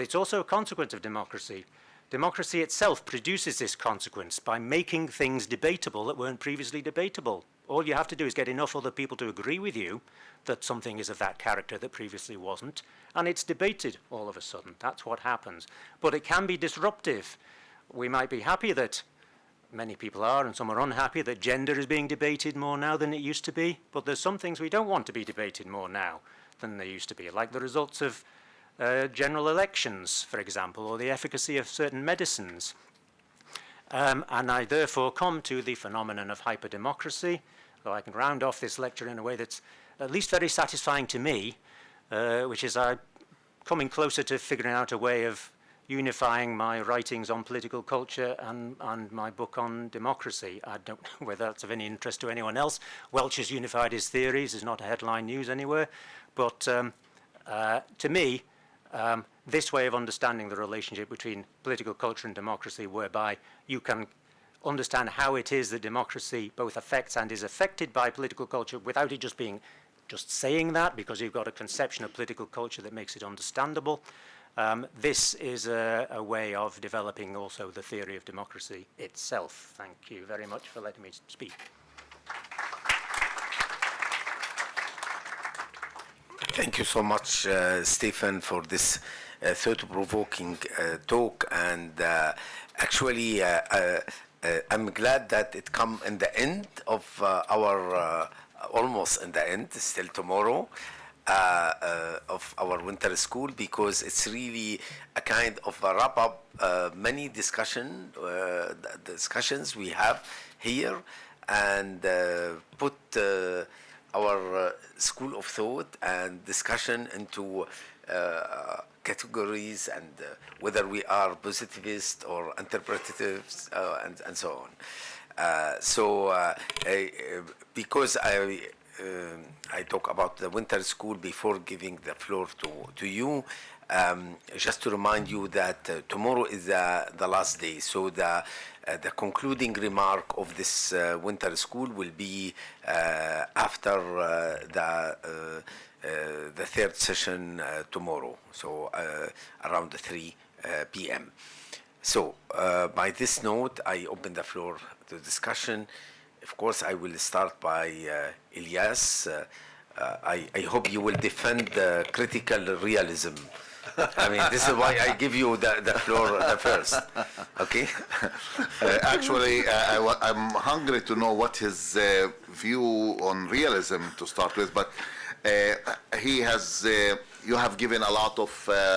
it's also a consequence of democracy. Democracy itself produces this consequence by making things debatable that weren't previously debatable. All you have to do is get enough other people to agree with you that something is of that character that previously wasn't, and it's debated all of a sudden. That's what happens. But it can be disruptive. We might be happy that, many people are, and some are unhappy, that gender is being debated more now than it used to be, but there's some things we don't want to be debated more now than they used to be, like the results of general elections, for example, or the efficacy of certain medicines. And I therefore come to the phenomenon of hyperdemocracy, though I can round off this lecture in a way that's at least very satisfying to me, which is coming closer to figuring out a way of unifying my writings on political culture and my book on democracy. I don't know whether that's of any interest to anyone else. Welch has unified his theories, is not a headline news anywhere, but to me, this way of understanding the relationship between political culture and democracy, whereby you can understand how it is that democracy both affects and is affected by political culture without it just being just saying that, because you've got a conception of political culture that makes it understandable. This is a way of developing also the theory of democracy itself. Thank you very much for letting me speak. Thank you so much, Stephen, for this thought-provoking talk. And actually, I'm glad that it come in the end of our, almost in the end, still tomorrow, of our winter school, because it's really a kind of a wrap-up many discussions we have here, and put our school of thought and discussion into categories, and whether we are positivist or interpretative, and so on. Because I talk about the winter school before giving the floor to you, just to remind you that tomorrow is the last day. So the concluding remark of this winter school will be after the third session tomorrow, so around 3 p.m. So by this note, I open the floor to discussion. Of course, I will start by Ilyas. I hope you will defend critical realism. I mean, this is why I give you the floor first. Okay? Actually, I'm hungry to know what his view on realism to start with, but he has, you have given a lot of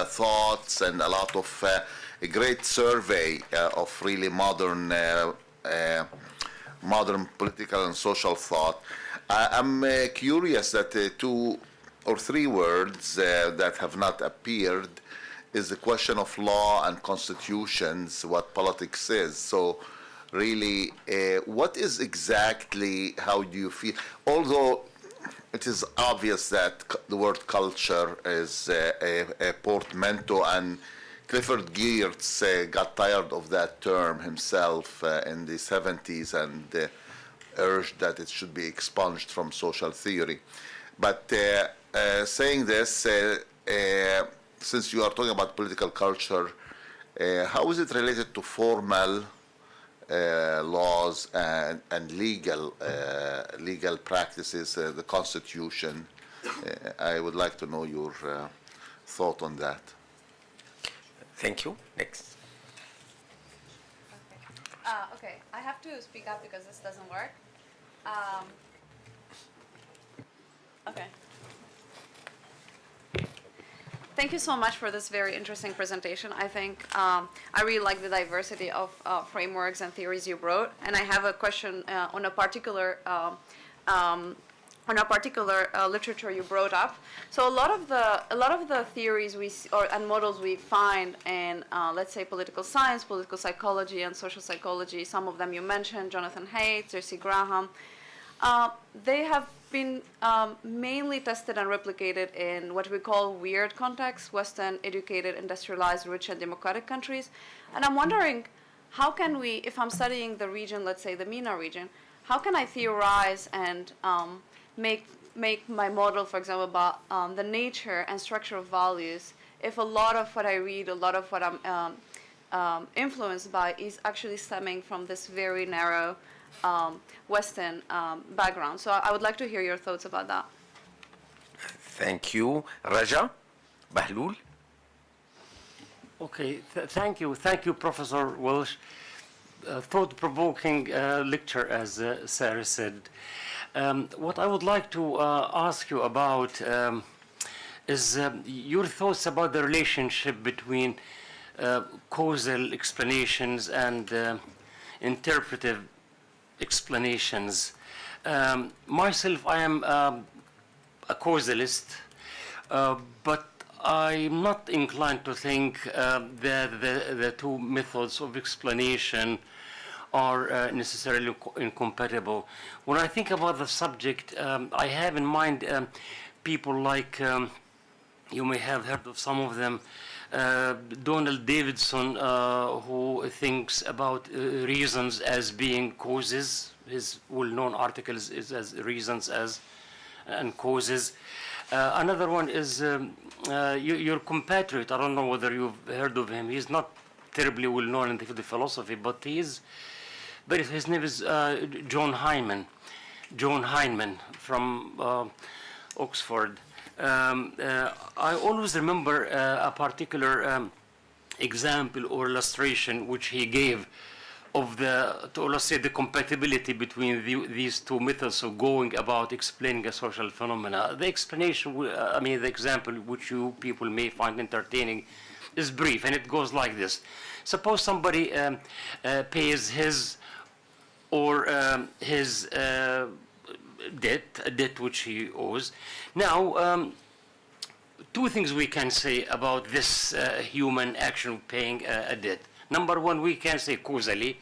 thoughts and a lot of a great survey of really modern political and social thought. I'm curious that 2 or 3 words that have not appeared is the question of law and constitutions, what politics is. So really, what is exactly, how do you feel? Although it is obvious that the word culture is a portmanteau, and Clifford Geertz got tired of that term himself in the 70s and urged that it should be expunged from social theory. But saying this, since you are talking about political culture, how is it related to formal laws and legal practices, the Constitution? I would like to know your thought on that. Thank you. Next. Okay, I have to speak up because this doesn't work. Okay. Thank you so much for this very interesting presentation. I think I really like the diversity of frameworks and theories you brought, and I have a question on a particular literature you brought up. So a lot of the theories and models we find in let's say political science, political psychology, and social psychology. Some of them you mentioned, Jonathan Haidt, Jerzy Graham. They have been mainly tested and replicated in what we call weird contexts, Western, educated, industrialized, rich, and democratic countries. And I'm wondering, how can we, if I'm studying the region, let's say the MENA region, how can I theorize and make my model, for example, about the nature and structure of values, if a lot of what I read, a lot of what I'm influenced by is actually stemming from this very narrow Western background. So I would like to hear your thoughts about that. Thank you. Raja Bahlul. Okay, thank you, Professor Welch. Thought-provoking lecture, as Sarah said. What I would like to ask you about is your thoughts about the relationship between causal explanations and interpretive explanations. Myself, I am a causalist, but I'm not inclined to think that the 2 methods of explanation are necessarily incompatible. When I think about the subject, I have in mind people like, you may have heard of some of them, Donald Davidson, who thinks about reasons as being causes. His well-known articles is as reasons as and causes. Another one is your compatriot. I don't know whether you've heard of him. He's not terribly well-known in the philosophy, but his name is John Heinemann from Oxford. I always remember a particular example or illustration which he gave of to illustrate the compatibility between these two methods of going about explaining a social phenomena. The explanation, the example which you people may find entertaining is brief, and it goes like this. Suppose somebody pays his debt, a debt which he owes. Now, two things we can say about this human action of paying a debt. Number one, we can say causally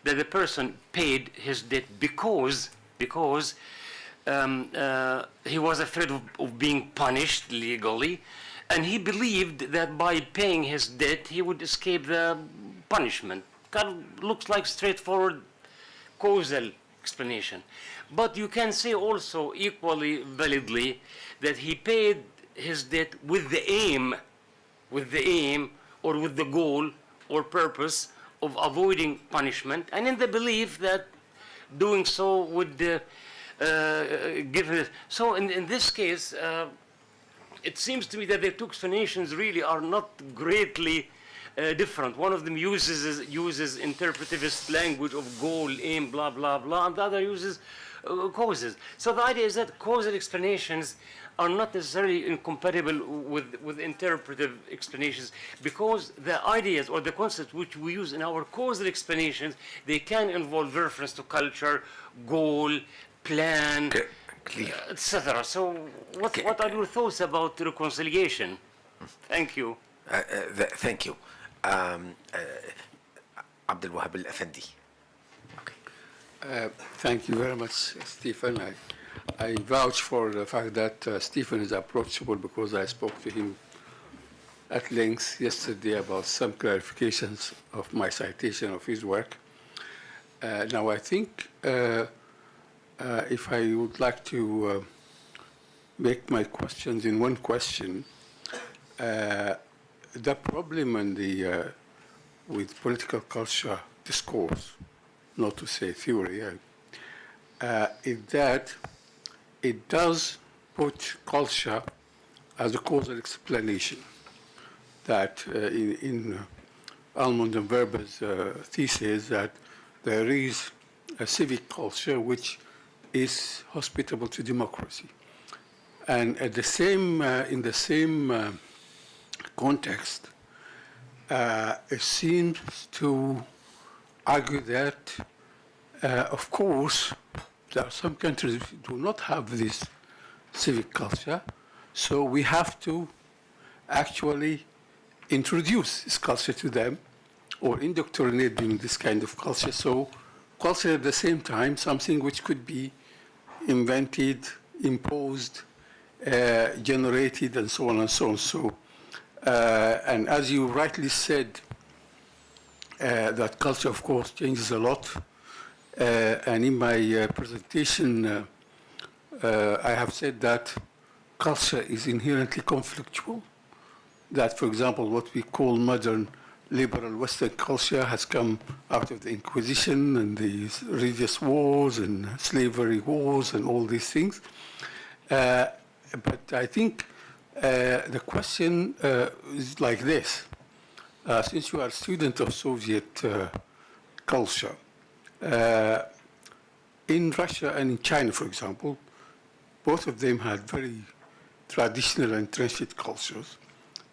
that the person paid his debt because he was afraid of being punished legally, and he believed that by paying his debt he would escape the punishment. Kind of looks like straightforward causal explanation. But you can say also equally validly that he paid his debt with the aim or with the goal or purpose of avoiding punishment, and in the belief that doing so would give it. So in this case, it seems to me that the two explanations really are not greatly different. One of them uses interpretivist language of goal, aim, blah, blah, blah, and the other uses causes. So the idea is that causal explanations are not necessarily incompatible with interpretive explanations, because the ideas or the concepts which we use in our causal explanations, they can involve reference to culture, goal, plan, etc. So what are your thoughts about reconciliation? Thank you. Thank you. Abdul Wahab Al-Afandi. Thank you very much, Stephen. I vouch for the fact that Stephen is approachable, because I spoke to him at length yesterday about some clarifications of my citation of his work. Now, I think if I would like to make my questions in one question, the problem with political culture discourse, not to say theory, is that it does put culture as a causal explanation. That in Almond and Verber's thesis, that there is a civic culture which is hospitable to democracy. And at the same, in the same context, it seems to argue that, of course, there are some countries which do not have this civic culture, so we have to actually introduce this culture to them or indoctrinate them in this kind of culture. So culture at the same time, something which could be invented, imposed, generated, and so on and so on. So, and as you rightly said, that culture, of course, changes a lot. And in my presentation, I have said that culture is inherently conflictual. That, for example, what we call modern liberal Western culture has come out of the Inquisition and the religious wars and slavery wars and all these things. But I think the question is like this. Since you are a student of Soviet culture, in Russia and in China, for example, both of them had very traditional and entrenched cultures.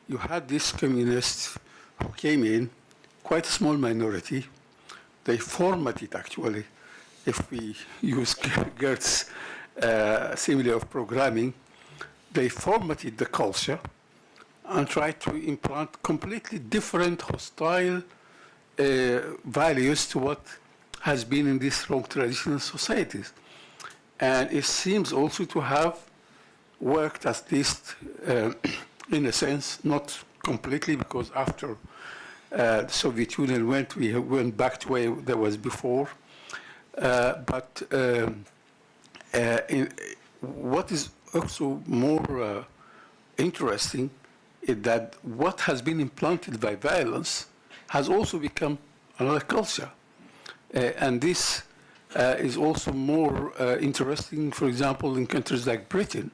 You had these communists who came in, quite a small minority. They formatted, actually, if we use Gert's simile of programming, they formatted the culture and tried to implant completely different hostile values to what has been in these strong traditional societies. And it seems also to have worked, at least in a sense, not completely, because after the Soviet Union went, we went back to where there was before. But what is also more interesting is that what has been implanted by violence has also become another culture. And this is also more interesting, for example, in countries like Britain,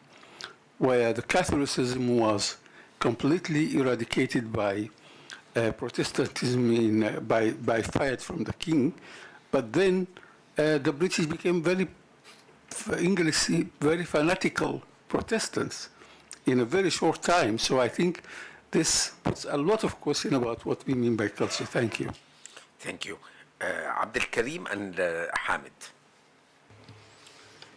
where the Catholicism was completely eradicated by Protestantism by fiat from the king, but then the British became very fanatical Protestants in a very short time. So I think this puts a lot of question about what we mean by culture. Thank you. Thank you. Abdel Karim and Hamid.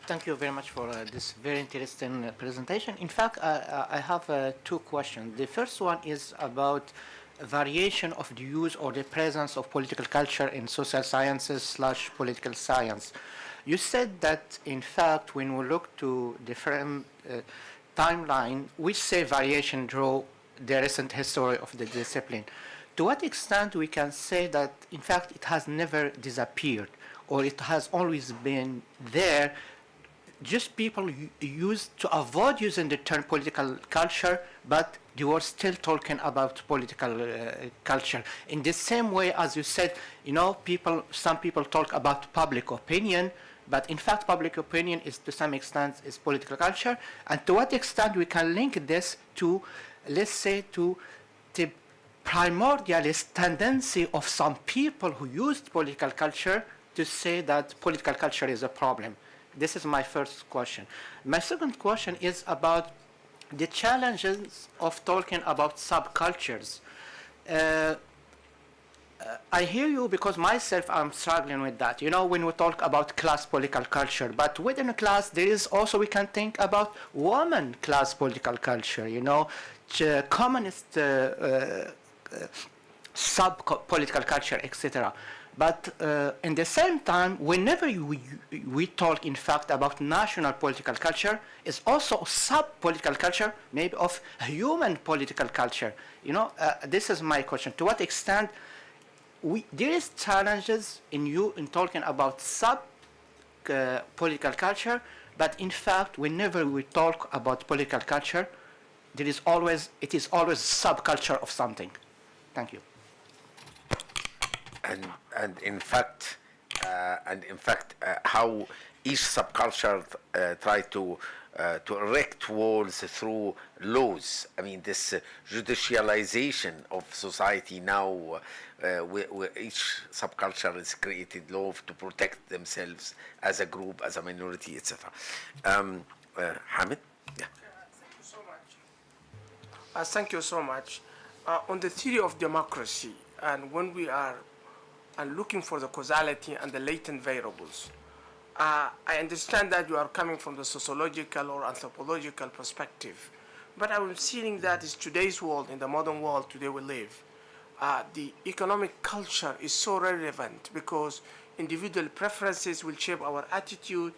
Thank you very much for this very interesting presentation. In fact, I have two questions. The first one is about variation of the use or the presence of political culture in social sciences / political science. You said that, in fact, when we look to different timeline, we say variation draw the recent history of the discipline. To what extent we can say that, in fact, it has never disappeared, or it has always been there, just people used to avoid using the term political culture, but they were still talking about political culture. In the same way, as you said, some people talk about public opinion, but in fact, public opinion is, to some extent, is political culture. And to what extent we can link this to, let's say, to the primordialist tendency of some people who used political culture to say that political culture is a problem. This is my first question. My second question is about the challenges of talking about subcultures. I hear you because myself I'm struggling with that. When we talk about class political culture, but within a class there is also, we can think about woman class political culture, communist sub-political culture, etc. But in the same time, whenever we talk, in fact, about national political culture, it's also sub-political culture, maybe of human political culture. This is my question. To what extent there is challenges in talking about sub-political culture, but in fact, whenever we talk about political culture, it is always subculture of something. Thank you. And in fact, how each subculture try to erect walls through laws. I mean, this judicialization of society now, where each subculture has created law to protect themselves as a group, as a minority, etc. Hamid? Yeah. Thank you so much. Thank you so much. On the theory of democracy, and when we are looking for the causality and the latent variables, I understand that you are coming from the sociological or anthropological perspective, but I'm seeing that in today's world, in the modern world today we live, the economic culture is so relevant because individual preferences will shape our attitude.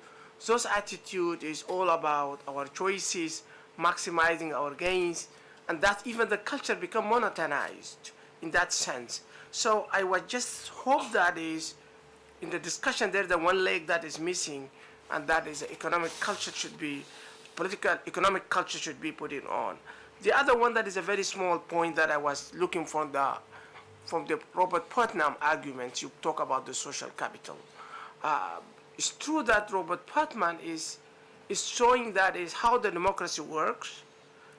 Those attitude is all about our choices, maximizing our gains, and that even the culture become monotonized in that sense. So I would just hope that is, in the discussion there's the one leg that is missing, and that is economic culture should be, economic culture should be put in on. The other one that is a very small point that I was looking from the Robert Putnam arguments, you talk about the social capital. It's true that Robert Putnam is showing that is how the democracy works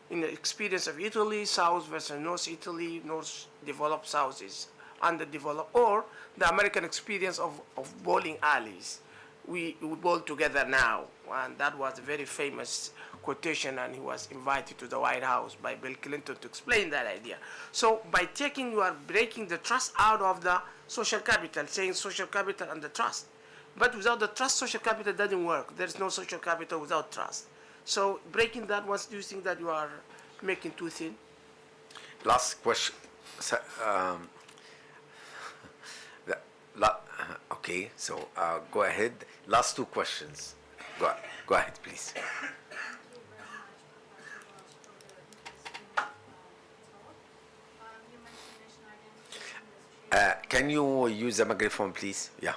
in the experience of Italy, South versus North Italy, North developed, South is underdeveloped, or the American experience of bowling alleys. We bowl together now, and that was a very famous quotation, and he was invited to the White House by Bill Clinton to explain that idea. So by taking, you are breaking the trust out of the social capital, saying social capital and the trust. But without the trust, social capital doesn't work. There's no social capital without trust. So breaking that, once, do you think that you are making too thin? Last question. Okay, so go ahead. Last two questions. Go ahead, please. Can you use the microphone, please? Yeah.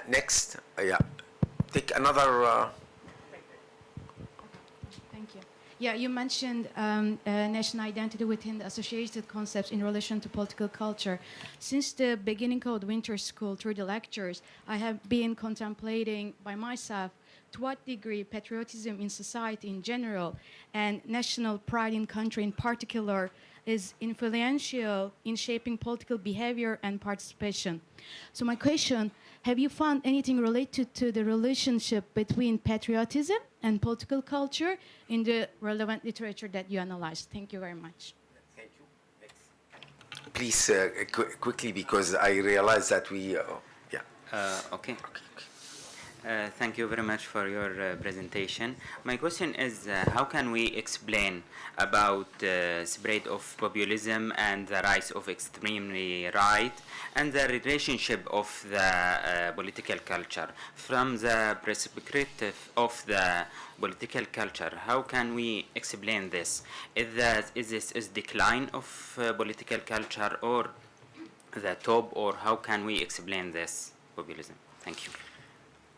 Next, yeah. Take another. Thank you. Yeah, you mentioned national identity within the associated concepts in relation to political culture. Since the beginning of Winter School, through the lectures, I have been contemplating by myself to what degree patriotism in society in general and national pride in country in particular is influential in shaping political behavior and participation. So my question, have you found anything related to the relationship between patriotism and political culture in the relevant literature that you analyzed? Thank you very much. Thank you. Next. Please, quickly, because I realize that we, yeah. Okay. Thank you very much for your presentation. My question is, how can we explain about spread of populism and the rise of extremely right and the relationship of the political culture from the perspective of the political culture? How can we explain this? Is this decline of political culture or the top, or how can we explain this populism? Thank you.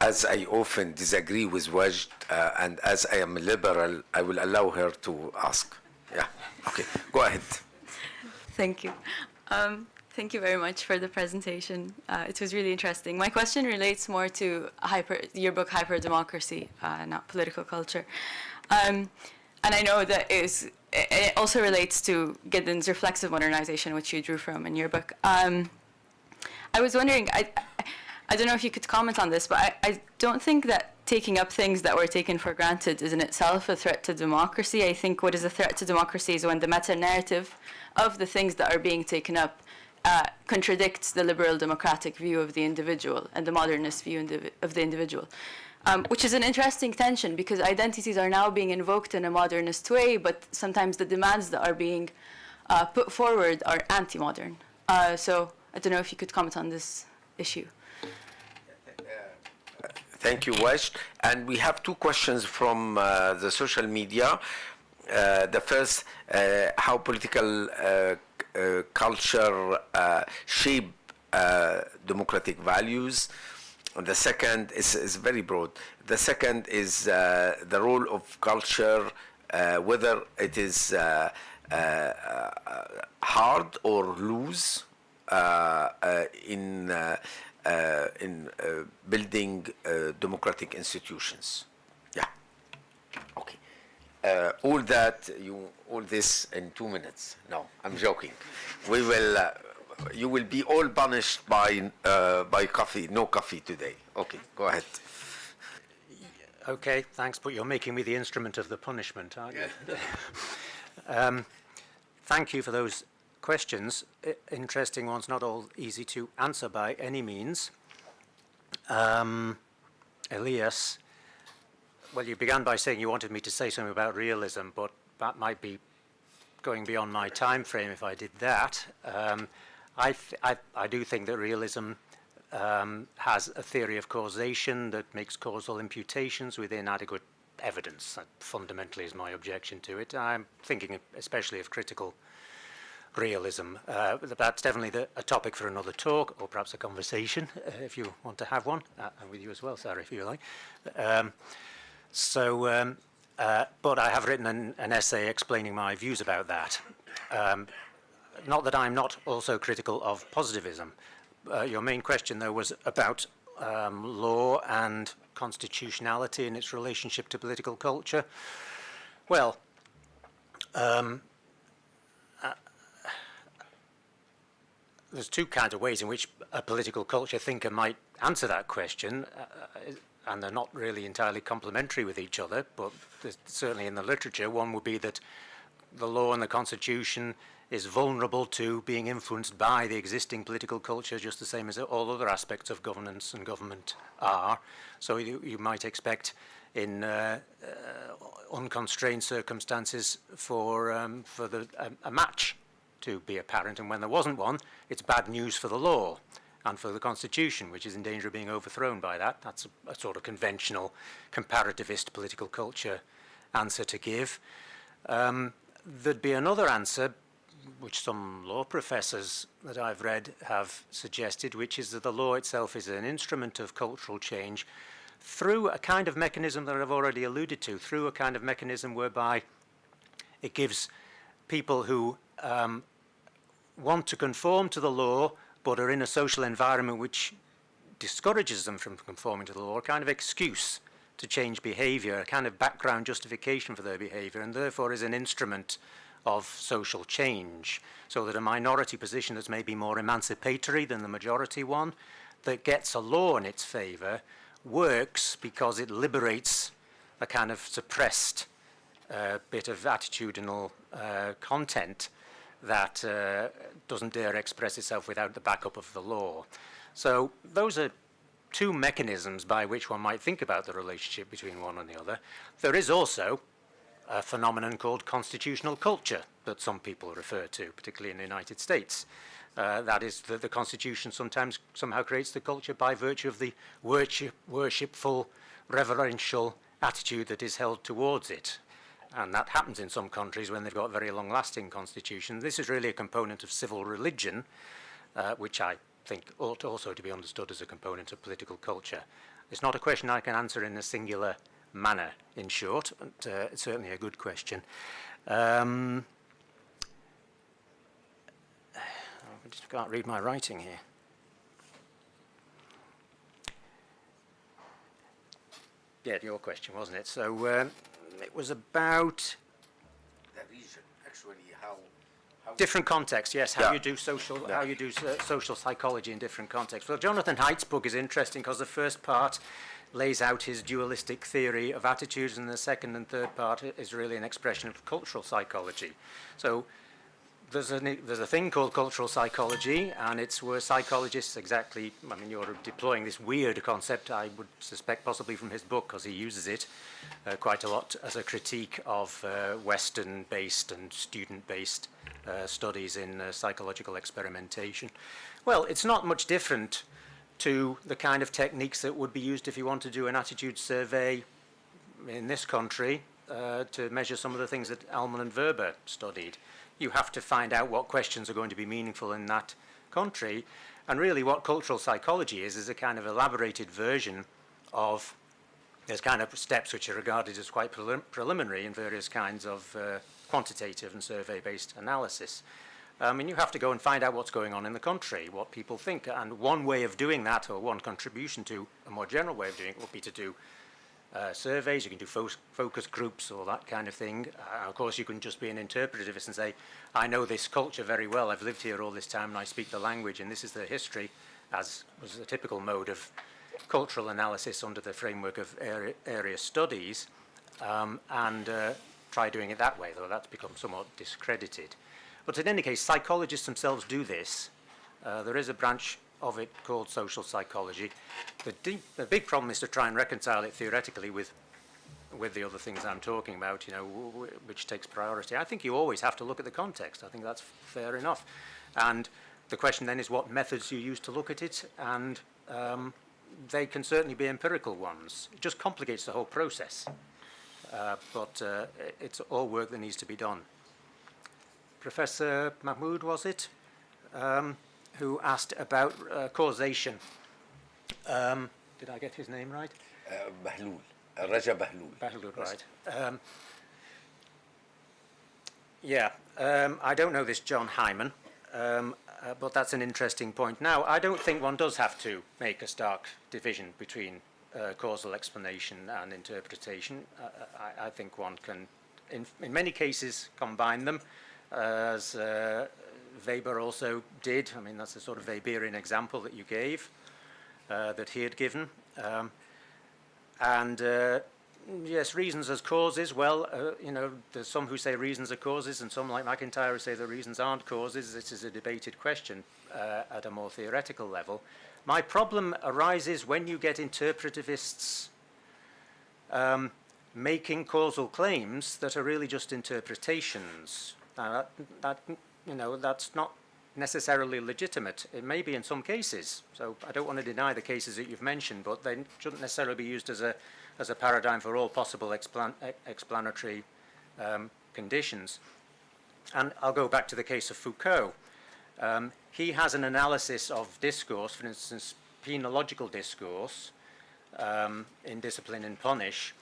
As I often disagree with Wajd, and as I am a liberal, I will allow her to ask. Yeah, okay, go ahead. Thank you. Thank you very much for the presentation. It was really interesting. My question relates more to your book, Hyper Democracy, not political culture. And I know that it also relates to Giddens' reflexive modernization, which you drew from in your book. I was wondering, I don't know if you could comment on this, but I don't think that taking up things that were taken for granted is in itself a threat to democracy. I think what is a threat to democracy is when the meta-narrative of the things that are being taken up contradicts the liberal democratic view of the individual and the modernist view of the individual, which is an interesting tension because identities are now being invoked in a modernist way, but sometimes the demands that are being put forward are anti-modern. So I don't know if you could comment on this issue. Thank you, Wajd. And we have two questions from the social media. The first, how political culture shape democratic values. And the second is very broad. The second is the role of culture, whether it is hard or loose in building democratic institutions. Yeah. Okay. All this in 2 minutes. No, I'm joking. We will. You will be all punished by coffee. No coffee today. Okay, go ahead. Okay, thanks, but you're making me the instrument of the punishment, aren't you? Thank you for those questions. Interesting ones, not all easy to answer by any means. Elias, well, you began by saying you wanted me to say something about realism, but that might be going beyond my time frame if I did that. I do think that realism has a theory of causation that makes causal imputations with inadequate evidence. That fundamentally is my objection to it. I'm thinking especially of critical realism. That's definitely a topic for another talk, or perhaps a conversation, if you want to have one, and with you as well, Sarah, if you like. But I have written an essay explaining my views about that. Not that I'm not also critical of positivism. Your main question, though, was about law and constitutionality and its relationship to political culture. Well, there's two kinds of ways in which a political culture thinker might answer that question, and they're not really entirely complementary with each other, but certainly in the literature, one would be that the law and the constitution is vulnerable to being influenced by the existing political culture just the same as all other aspects of governance and government are. So you might expect in unconstrained circumstances for a match to be apparent, and when there wasn't one, it's bad news for the law and for the constitution, which is in danger of being overthrown by that. That's a sort of conventional comparativist political culture answer to give. There'd be another answer, which some law professors that I've read have suggested, which is that the law itself is an instrument of cultural change through a kind of mechanism that I've already alluded to, through a kind of mechanism whereby it gives people who want to conform to the law but are in a social environment which discourages them from conforming to the law, a kind of excuse to change behavior, a kind of background justification for their behavior, and therefore is an instrument of social change, so that a minority position that's maybe more emancipatory than the majority one, that gets a law in its favor, works because it liberates a kind of suppressed bit of attitudinal content that doesn't dare express itself without the backup of the law. So those are two mechanisms by which one might think about the relationship between one and the other. There is also a phenomenon called constitutional culture that some people refer to, particularly in the United States. That is that the Constitution sometimes somehow creates the culture by virtue of the worshipful, reverential attitude that is held towards it. And that happens in some countries when they've got very long-lasting constitutions. This is really a component of civil religion, which I think ought also to be understood as a component of political culture. It's not a question I can answer in a singular manner, in short, but it's certainly a good question. I just can't read my writing here. Yeah, your question, wasn't it? So it was about The region, actually, how different contexts. Yes, how Yeah. you do social, Yeah. how you do social psychology in different contexts. Well, Jonathan Haidt's book is interesting because the first part lays out his dualistic theory of attitudes, and the second and third part is really an expression of cultural psychology. So there's a thing called cultural psychology, and it's where psychologists exactly, I mean, you're deploying this weird concept, I would suspect possibly from his book, because he uses it quite a lot as a critique of Western-based and student-based studies in psychological experimentation. Well, it's not much different to the kind of techniques that would be used if you want to do an attitude survey in this country to measure some of the things that Alman and Verber studied. You have to find out what questions are going to be meaningful in that country. And really what cultural psychology is a kind of elaborated version of, there's kind of steps which are regarded as quite preliminary in various kinds of quantitative and survey-based analysis. And you have to go and find out what's going on in the country, what people think. And one way of doing that, or one contribution to a more general way of doing it, would be to do surveys. You can do focus groups or that kind of thing. Of course, you can just be an interpretivist and say, I know this culture very well, I've lived here all this time and I speak the language and this is the history, as was a typical mode of cultural analysis under the framework of area studies, and try doing it that way, though that's become somewhat discredited. But in any case, psychologists themselves do this. There is a branch of it called social psychology. The big problem is to try and reconcile it theoretically with the other things I'm talking about, you know, which takes priority. I think you always have to look at the context. I think that's fair enough. And the question then is what methods you use to look at it, and they can certainly be empirical ones. It just complicates the whole process. But it's all work that needs to be done. Professor Mahmood, was it, who asked about causation. Did I get his name right? Bahloul, Raja Bahloul. Bahloul, right. I don't know this John Hyman, but that's an interesting point. Now, I don't think one does have to make a stark division between causal explanation and interpretation. I think one can, in many cases, combine them, as Weber also did. I mean, that's a sort of Weberian example that you gave, that he had given. Yes, reasons as causes. Well, you know, there's some who say reasons are causes, and some, like McIntyre, who say the reasons aren't causes. This is a debated question at a more theoretical level. My problem arises when you get interpretivists making causal claims that are really just interpretations. You know, that's not necessarily legitimate. It may be in some cases. So I don't want to deny the cases that you've mentioned, but they shouldn't necessarily be used as a paradigm for all possible explanatory conditions. And I'll go back to the case of Foucault. He has an analysis of discourse, for instance, penological discourse in Discipline and Punish,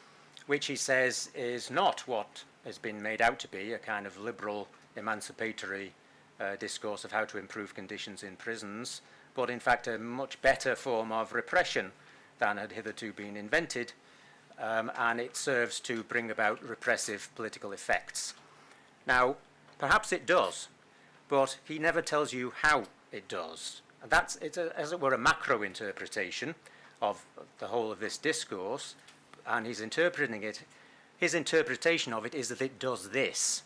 which he says is not what has been made out to be, a kind of liberal, emancipatory discourse of how to improve conditions in prisons, but in fact a much better form of repression than had hitherto been invented, and it serves to bring about repressive political effects. Now, perhaps it does, but he never tells you how it does. And it's as it were, a macro interpretation of the whole of this discourse, and he's interpreting it. His interpretation of it is that it does this.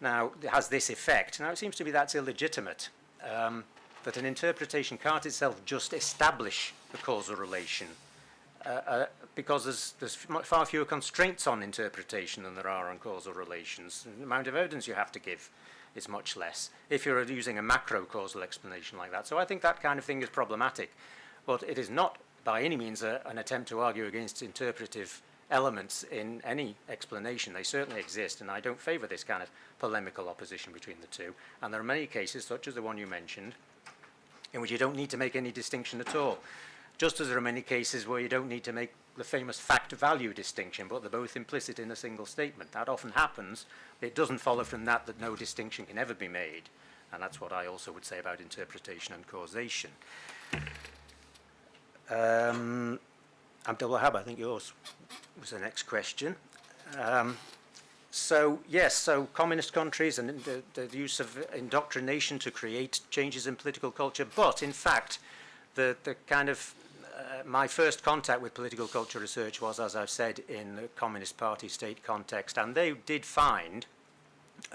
Now, it has this effect. Now, it seems to me that's illegitimate, that an interpretation can't itself just establish the causal relation, because there's far fewer constraints on interpretation than there are on causal relations. The amount of evidence you have to give is much less if you're using a macro causal explanation like that. So I think that kind of thing is problematic, but it is not by any means an attempt to argue against interpretive elements in any explanation. They certainly exist, and I don't favour this kind of polemical opposition between the two. And there are many cases, such as the one you mentioned, in which you don't need to make any distinction at all. Just as there are many cases where you don't need to make the famous fact-value distinction, but they're both implicit in a single statement. That often happens. It doesn't follow from that that no distinction can ever be made. And that's what I also would say about interpretation and causation. Abdul Wahab, I think yours was the next question. So communist countries and the use of indoctrination to create changes in political culture, but in fact, the kind of my first contact with political culture research was, as I've said, in the Communist Party state context, and they did find,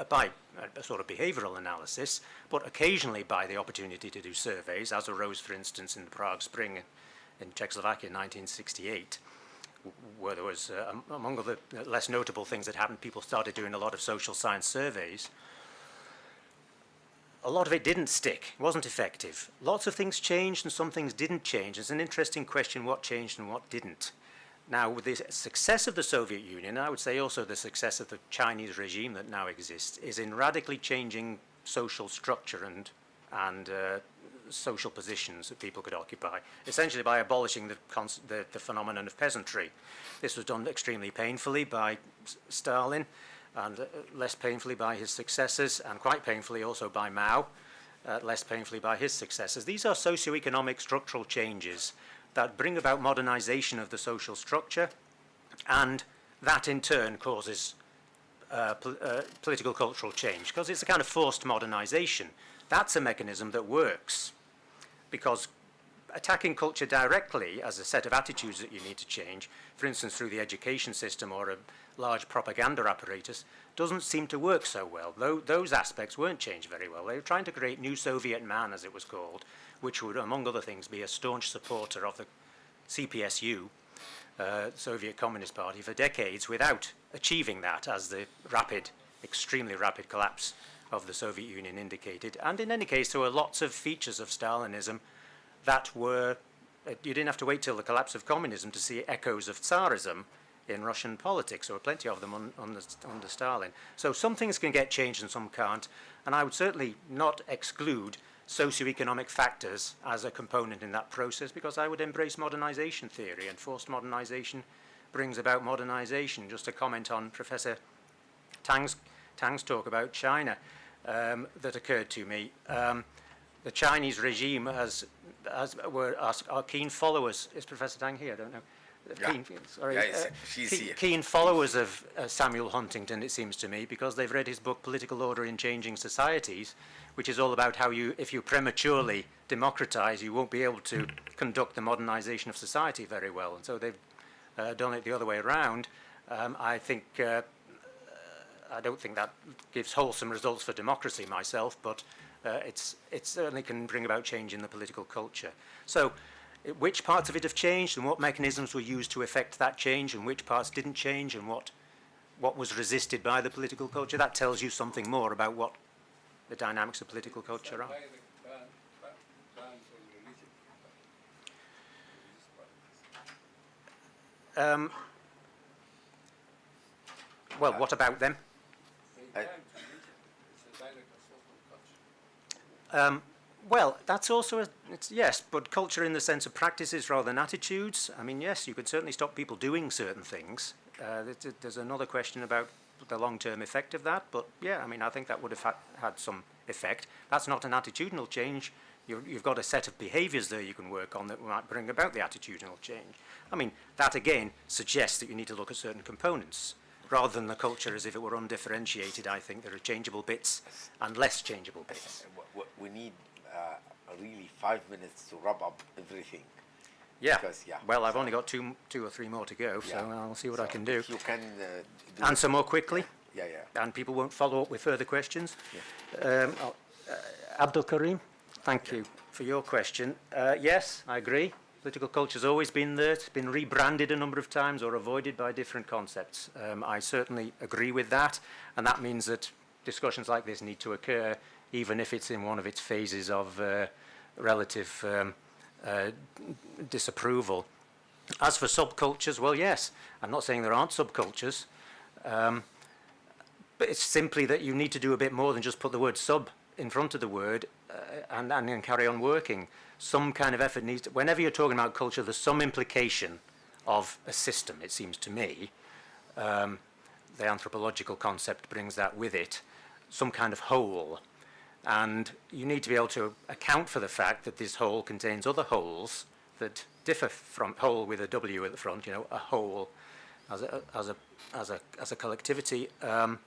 by a sort of behavioural analysis, but occasionally by the opportunity to do surveys, as arose, for instance, in the Prague Spring in Czechoslovakia in 1968, where there was, among other less notable things that happened, people started doing a lot of social science surveys. A lot of it didn't stick, it wasn't effective. Lots of things changed and some things didn't change. It's an interesting question what changed and what didn't. Now, with the success of the Soviet Union, I would say also the success of the Chinese regime that now exists, is in radically changing social structure and social positions that people could occupy, essentially by abolishing the phenomenon of peasantry. This was done extremely painfully by Stalin, and less painfully by his successors, and quite painfully also by Mao, less painfully by his successors. These are socio-economic structural changes that bring about modernization of the social structure, and that in turn causes political cultural change, because it's a kind of forced modernization. That's a mechanism that works, because attacking culture directly as a set of attitudes that you need to change, for instance through the education system or a large propaganda apparatus, doesn't seem to work so well. Those aspects weren't changed very well. They were trying to create new Soviet man, as it was called, which would, among other things, be a staunch supporter of the CPSU, Soviet Communist Party, for decades without achieving that, as the extremely rapid collapse of the Soviet Union indicated. And in any case, there were lots of features of Stalinism that were, you didn't have to wait till the collapse of communism to see echoes of Tsarism in Russian politics. There were plenty of them under Stalin. So some things can get changed and some can't, and I would certainly not exclude socioeconomic factors as a component in that process, because I would embrace modernization theory, and forced modernization brings about modernization. Just to comment on Professor Tang's talk about China that occurred to me. The Chinese regime are keen followers. Is Professor Tang here? I don't know. Keen followers of Samuel Huntington, it seems to me, because they've read his book Political Order in Changing Societies, which is all about how if you prematurely democratize, you won't be able to conduct the modernization of society very well. And so they've done it the other way around. I don't think that gives wholesome results for democracy myself, but it certainly can bring about change in the political culture. So which parts of it have changed and what mechanisms were used to effect that change and which parts didn't change and what was resisted by the political culture, that tells you something more about what the dynamics of political culture are. Well, what about them? Well, that's also, yes, but culture in the sense of practices rather than attitudes. I mean, yes, you could certainly stop people doing certain things. There's another question about the long-term effect of that, but yeah, I mean, I think that would have had some effect. That's not an attitudinal change. You've got a set of behaviours there you can work on that might bring about the attitudinal change. I mean, that again suggests that you need to look at certain components rather than the culture as if it were undifferentiated. I think there are changeable bits and less changeable bits. We need really 5 minutes to wrap up everything. Yeah. Because, Well, I've only got two or three more to go, so Yeah. I'll see what I can do. If you can Answer more quickly, Yeah. and people won't follow up with further questions. Abdul Karim, thank you for your question. Yes, I agree. Political culture's always been there. It's been rebranded a number of times or avoided by different concepts. I certainly agree with that, and that means that discussions like this need to occur, even if it's in one of its phases of relative disapproval. As for subcultures, well, yes, I'm not saying there aren't subcultures, but it's simply that you need to do a bit more than just put the word sub in front of the word and then carry on working. Some kind of effort needs to, whenever you're talking about culture, there's some implication of a system, it seems to me. The anthropological concept brings that with it, some kind of whole. And you need to be able to account for the fact that this whole contains other wholes that differ from whole with a W at the front, you know, a whole as a collectivity. And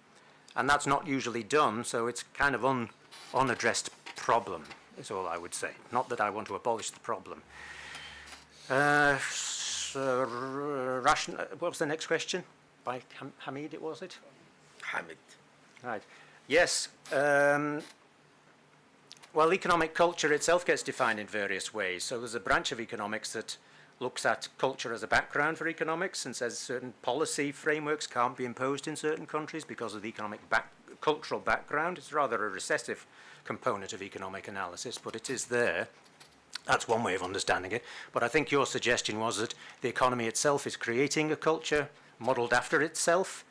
that's not usually done, so it's kind of unaddressed problem, is all I would say. Not that I want to abolish the problem. What was the next question? By Hamid, was it? Hamid. Right. Yes. Well, economic culture itself gets defined in various ways. So there's a branch of economics that looks at culture as a background for economics and says certain policy frameworks can't be imposed in certain countries because of the economic cultural background. It's rather a recessive component of economic analysis, but it is there. That's one way of understanding it. But I think your suggestion was that the economy itself is creating a culture modelled after itself.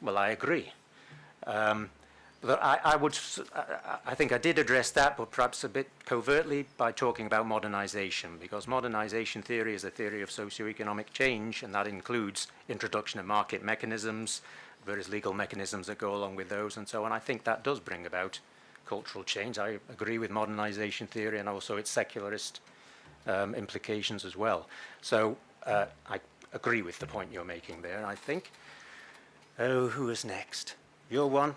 Well, I agree. But I think I did address that, but perhaps a bit covertly by talking about modernization, because modernization theory is a theory of socio-economic change, and that includes introduction of market mechanisms, various legal mechanisms that go along with those, and so on. I think that does bring about cultural change. I agree with modernization theory and also its secularist implications as well. So I agree with the point you're making there, I think. Oh, who is next? You're one.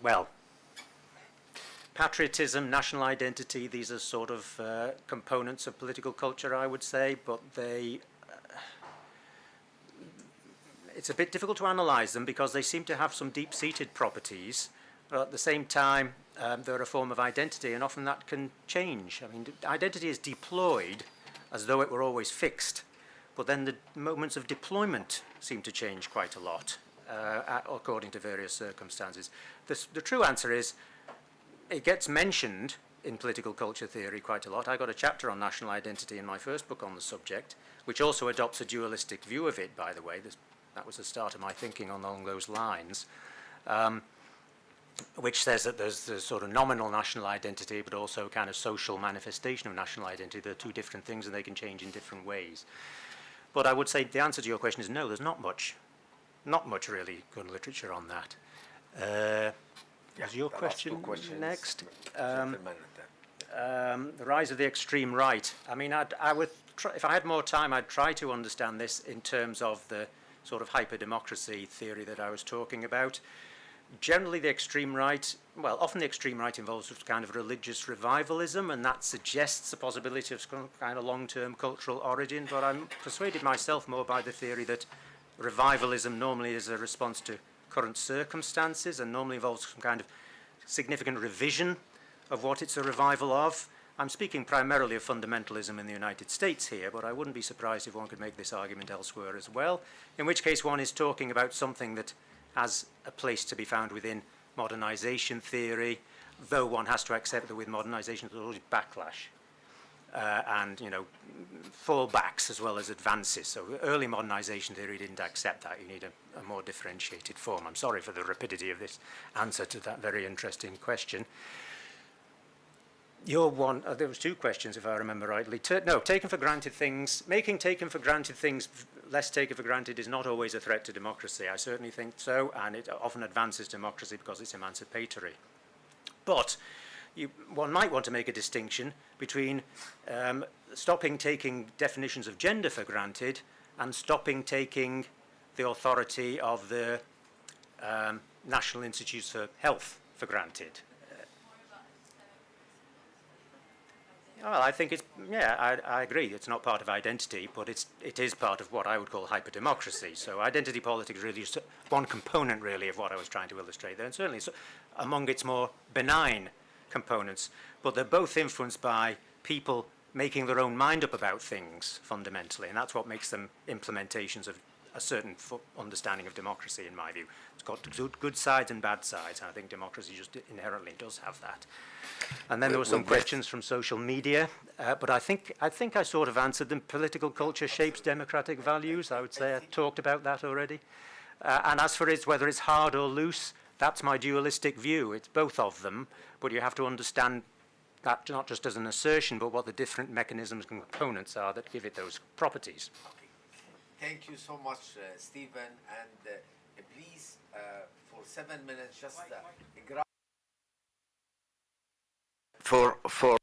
Well, patriotism, national identity, these are sort of components of political culture, I would say, but it's a bit difficult to analyze them because they seem to have some deep-seated properties, but at the same time, they're a form of identity, and often that can change. I mean, identity is deployed as though it were always fixed, but then the moments of deployment seem to change quite a lot, according to various circumstances. The true answer is, it gets mentioned in political culture theory quite a lot. I got a chapter on national identity in my first book on the subject, which also adopts a dualistic view of it, by the way. That was the start of my thinking along those lines, which says that there's sort of nominal national identity, but also kind of social manifestation of national identity. They're two different things, and they can change in different ways. But I would say the answer to your question is no, there's not much really good literature on that. Is your question next? The rise of the extreme right. I mean, I would try, if I had more time, I'd try to understand this in terms of the sort of hyper-democracy theory that I was talking about. Generally, the extreme right, well, often the extreme right involves kind of religious revivalism, and that suggests a possibility of some kind of long-term cultural origin, but I'm persuaded myself more by the theory that revivalism normally is a response to current circumstances and normally involves some kind of significant revision of what it's a revival of. I'm speaking primarily of fundamentalism in the United States here, but I wouldn't be surprised if one could make this argument elsewhere as well, in which case one is talking about something that has a place to be found within modernization theory, though one has to accept that with modernization there's always backlash and, you know, fallbacks as well as advances. So early modernization theory didn't accept that. You need a more differentiated form. I'm sorry for the rapidity of this answer to that very interesting question. Your one, there was two questions if I remember rightly. Taken for granted things, making taken for granted things less taken for granted is not always a threat to democracy. I certainly think so, and it often advances democracy because it's emancipatory. But one might want to make a distinction between stopping taking definitions of gender for granted and stopping taking the authority of the National Institutes for Health for granted. Well, I think it's, yeah, I agree. It's not part of identity, but it is part of what I would call hyperdemocracy. So identity politics really is one component, really, of what I was trying to illustrate there, and certainly among its more benign components. But they're both influenced by people making their own mind up about things, fundamentally, and that's what makes them implementations of a certain understanding of democracy, in my view. It's got good sides and bad sides, and I think democracy just inherently does have that. And then there were some questions from social media, but I think I sort of answered them. Political culture shapes democratic values. I would say I talked about that already. And as for whether it's hard or loose, that's my dualistic view. It's both of them, but you have to understand that not just as an assertion, but what the different mechanisms and components are that give it those properties. Okay. Thank you so much, Stephen. And please, for 7 minutes, just for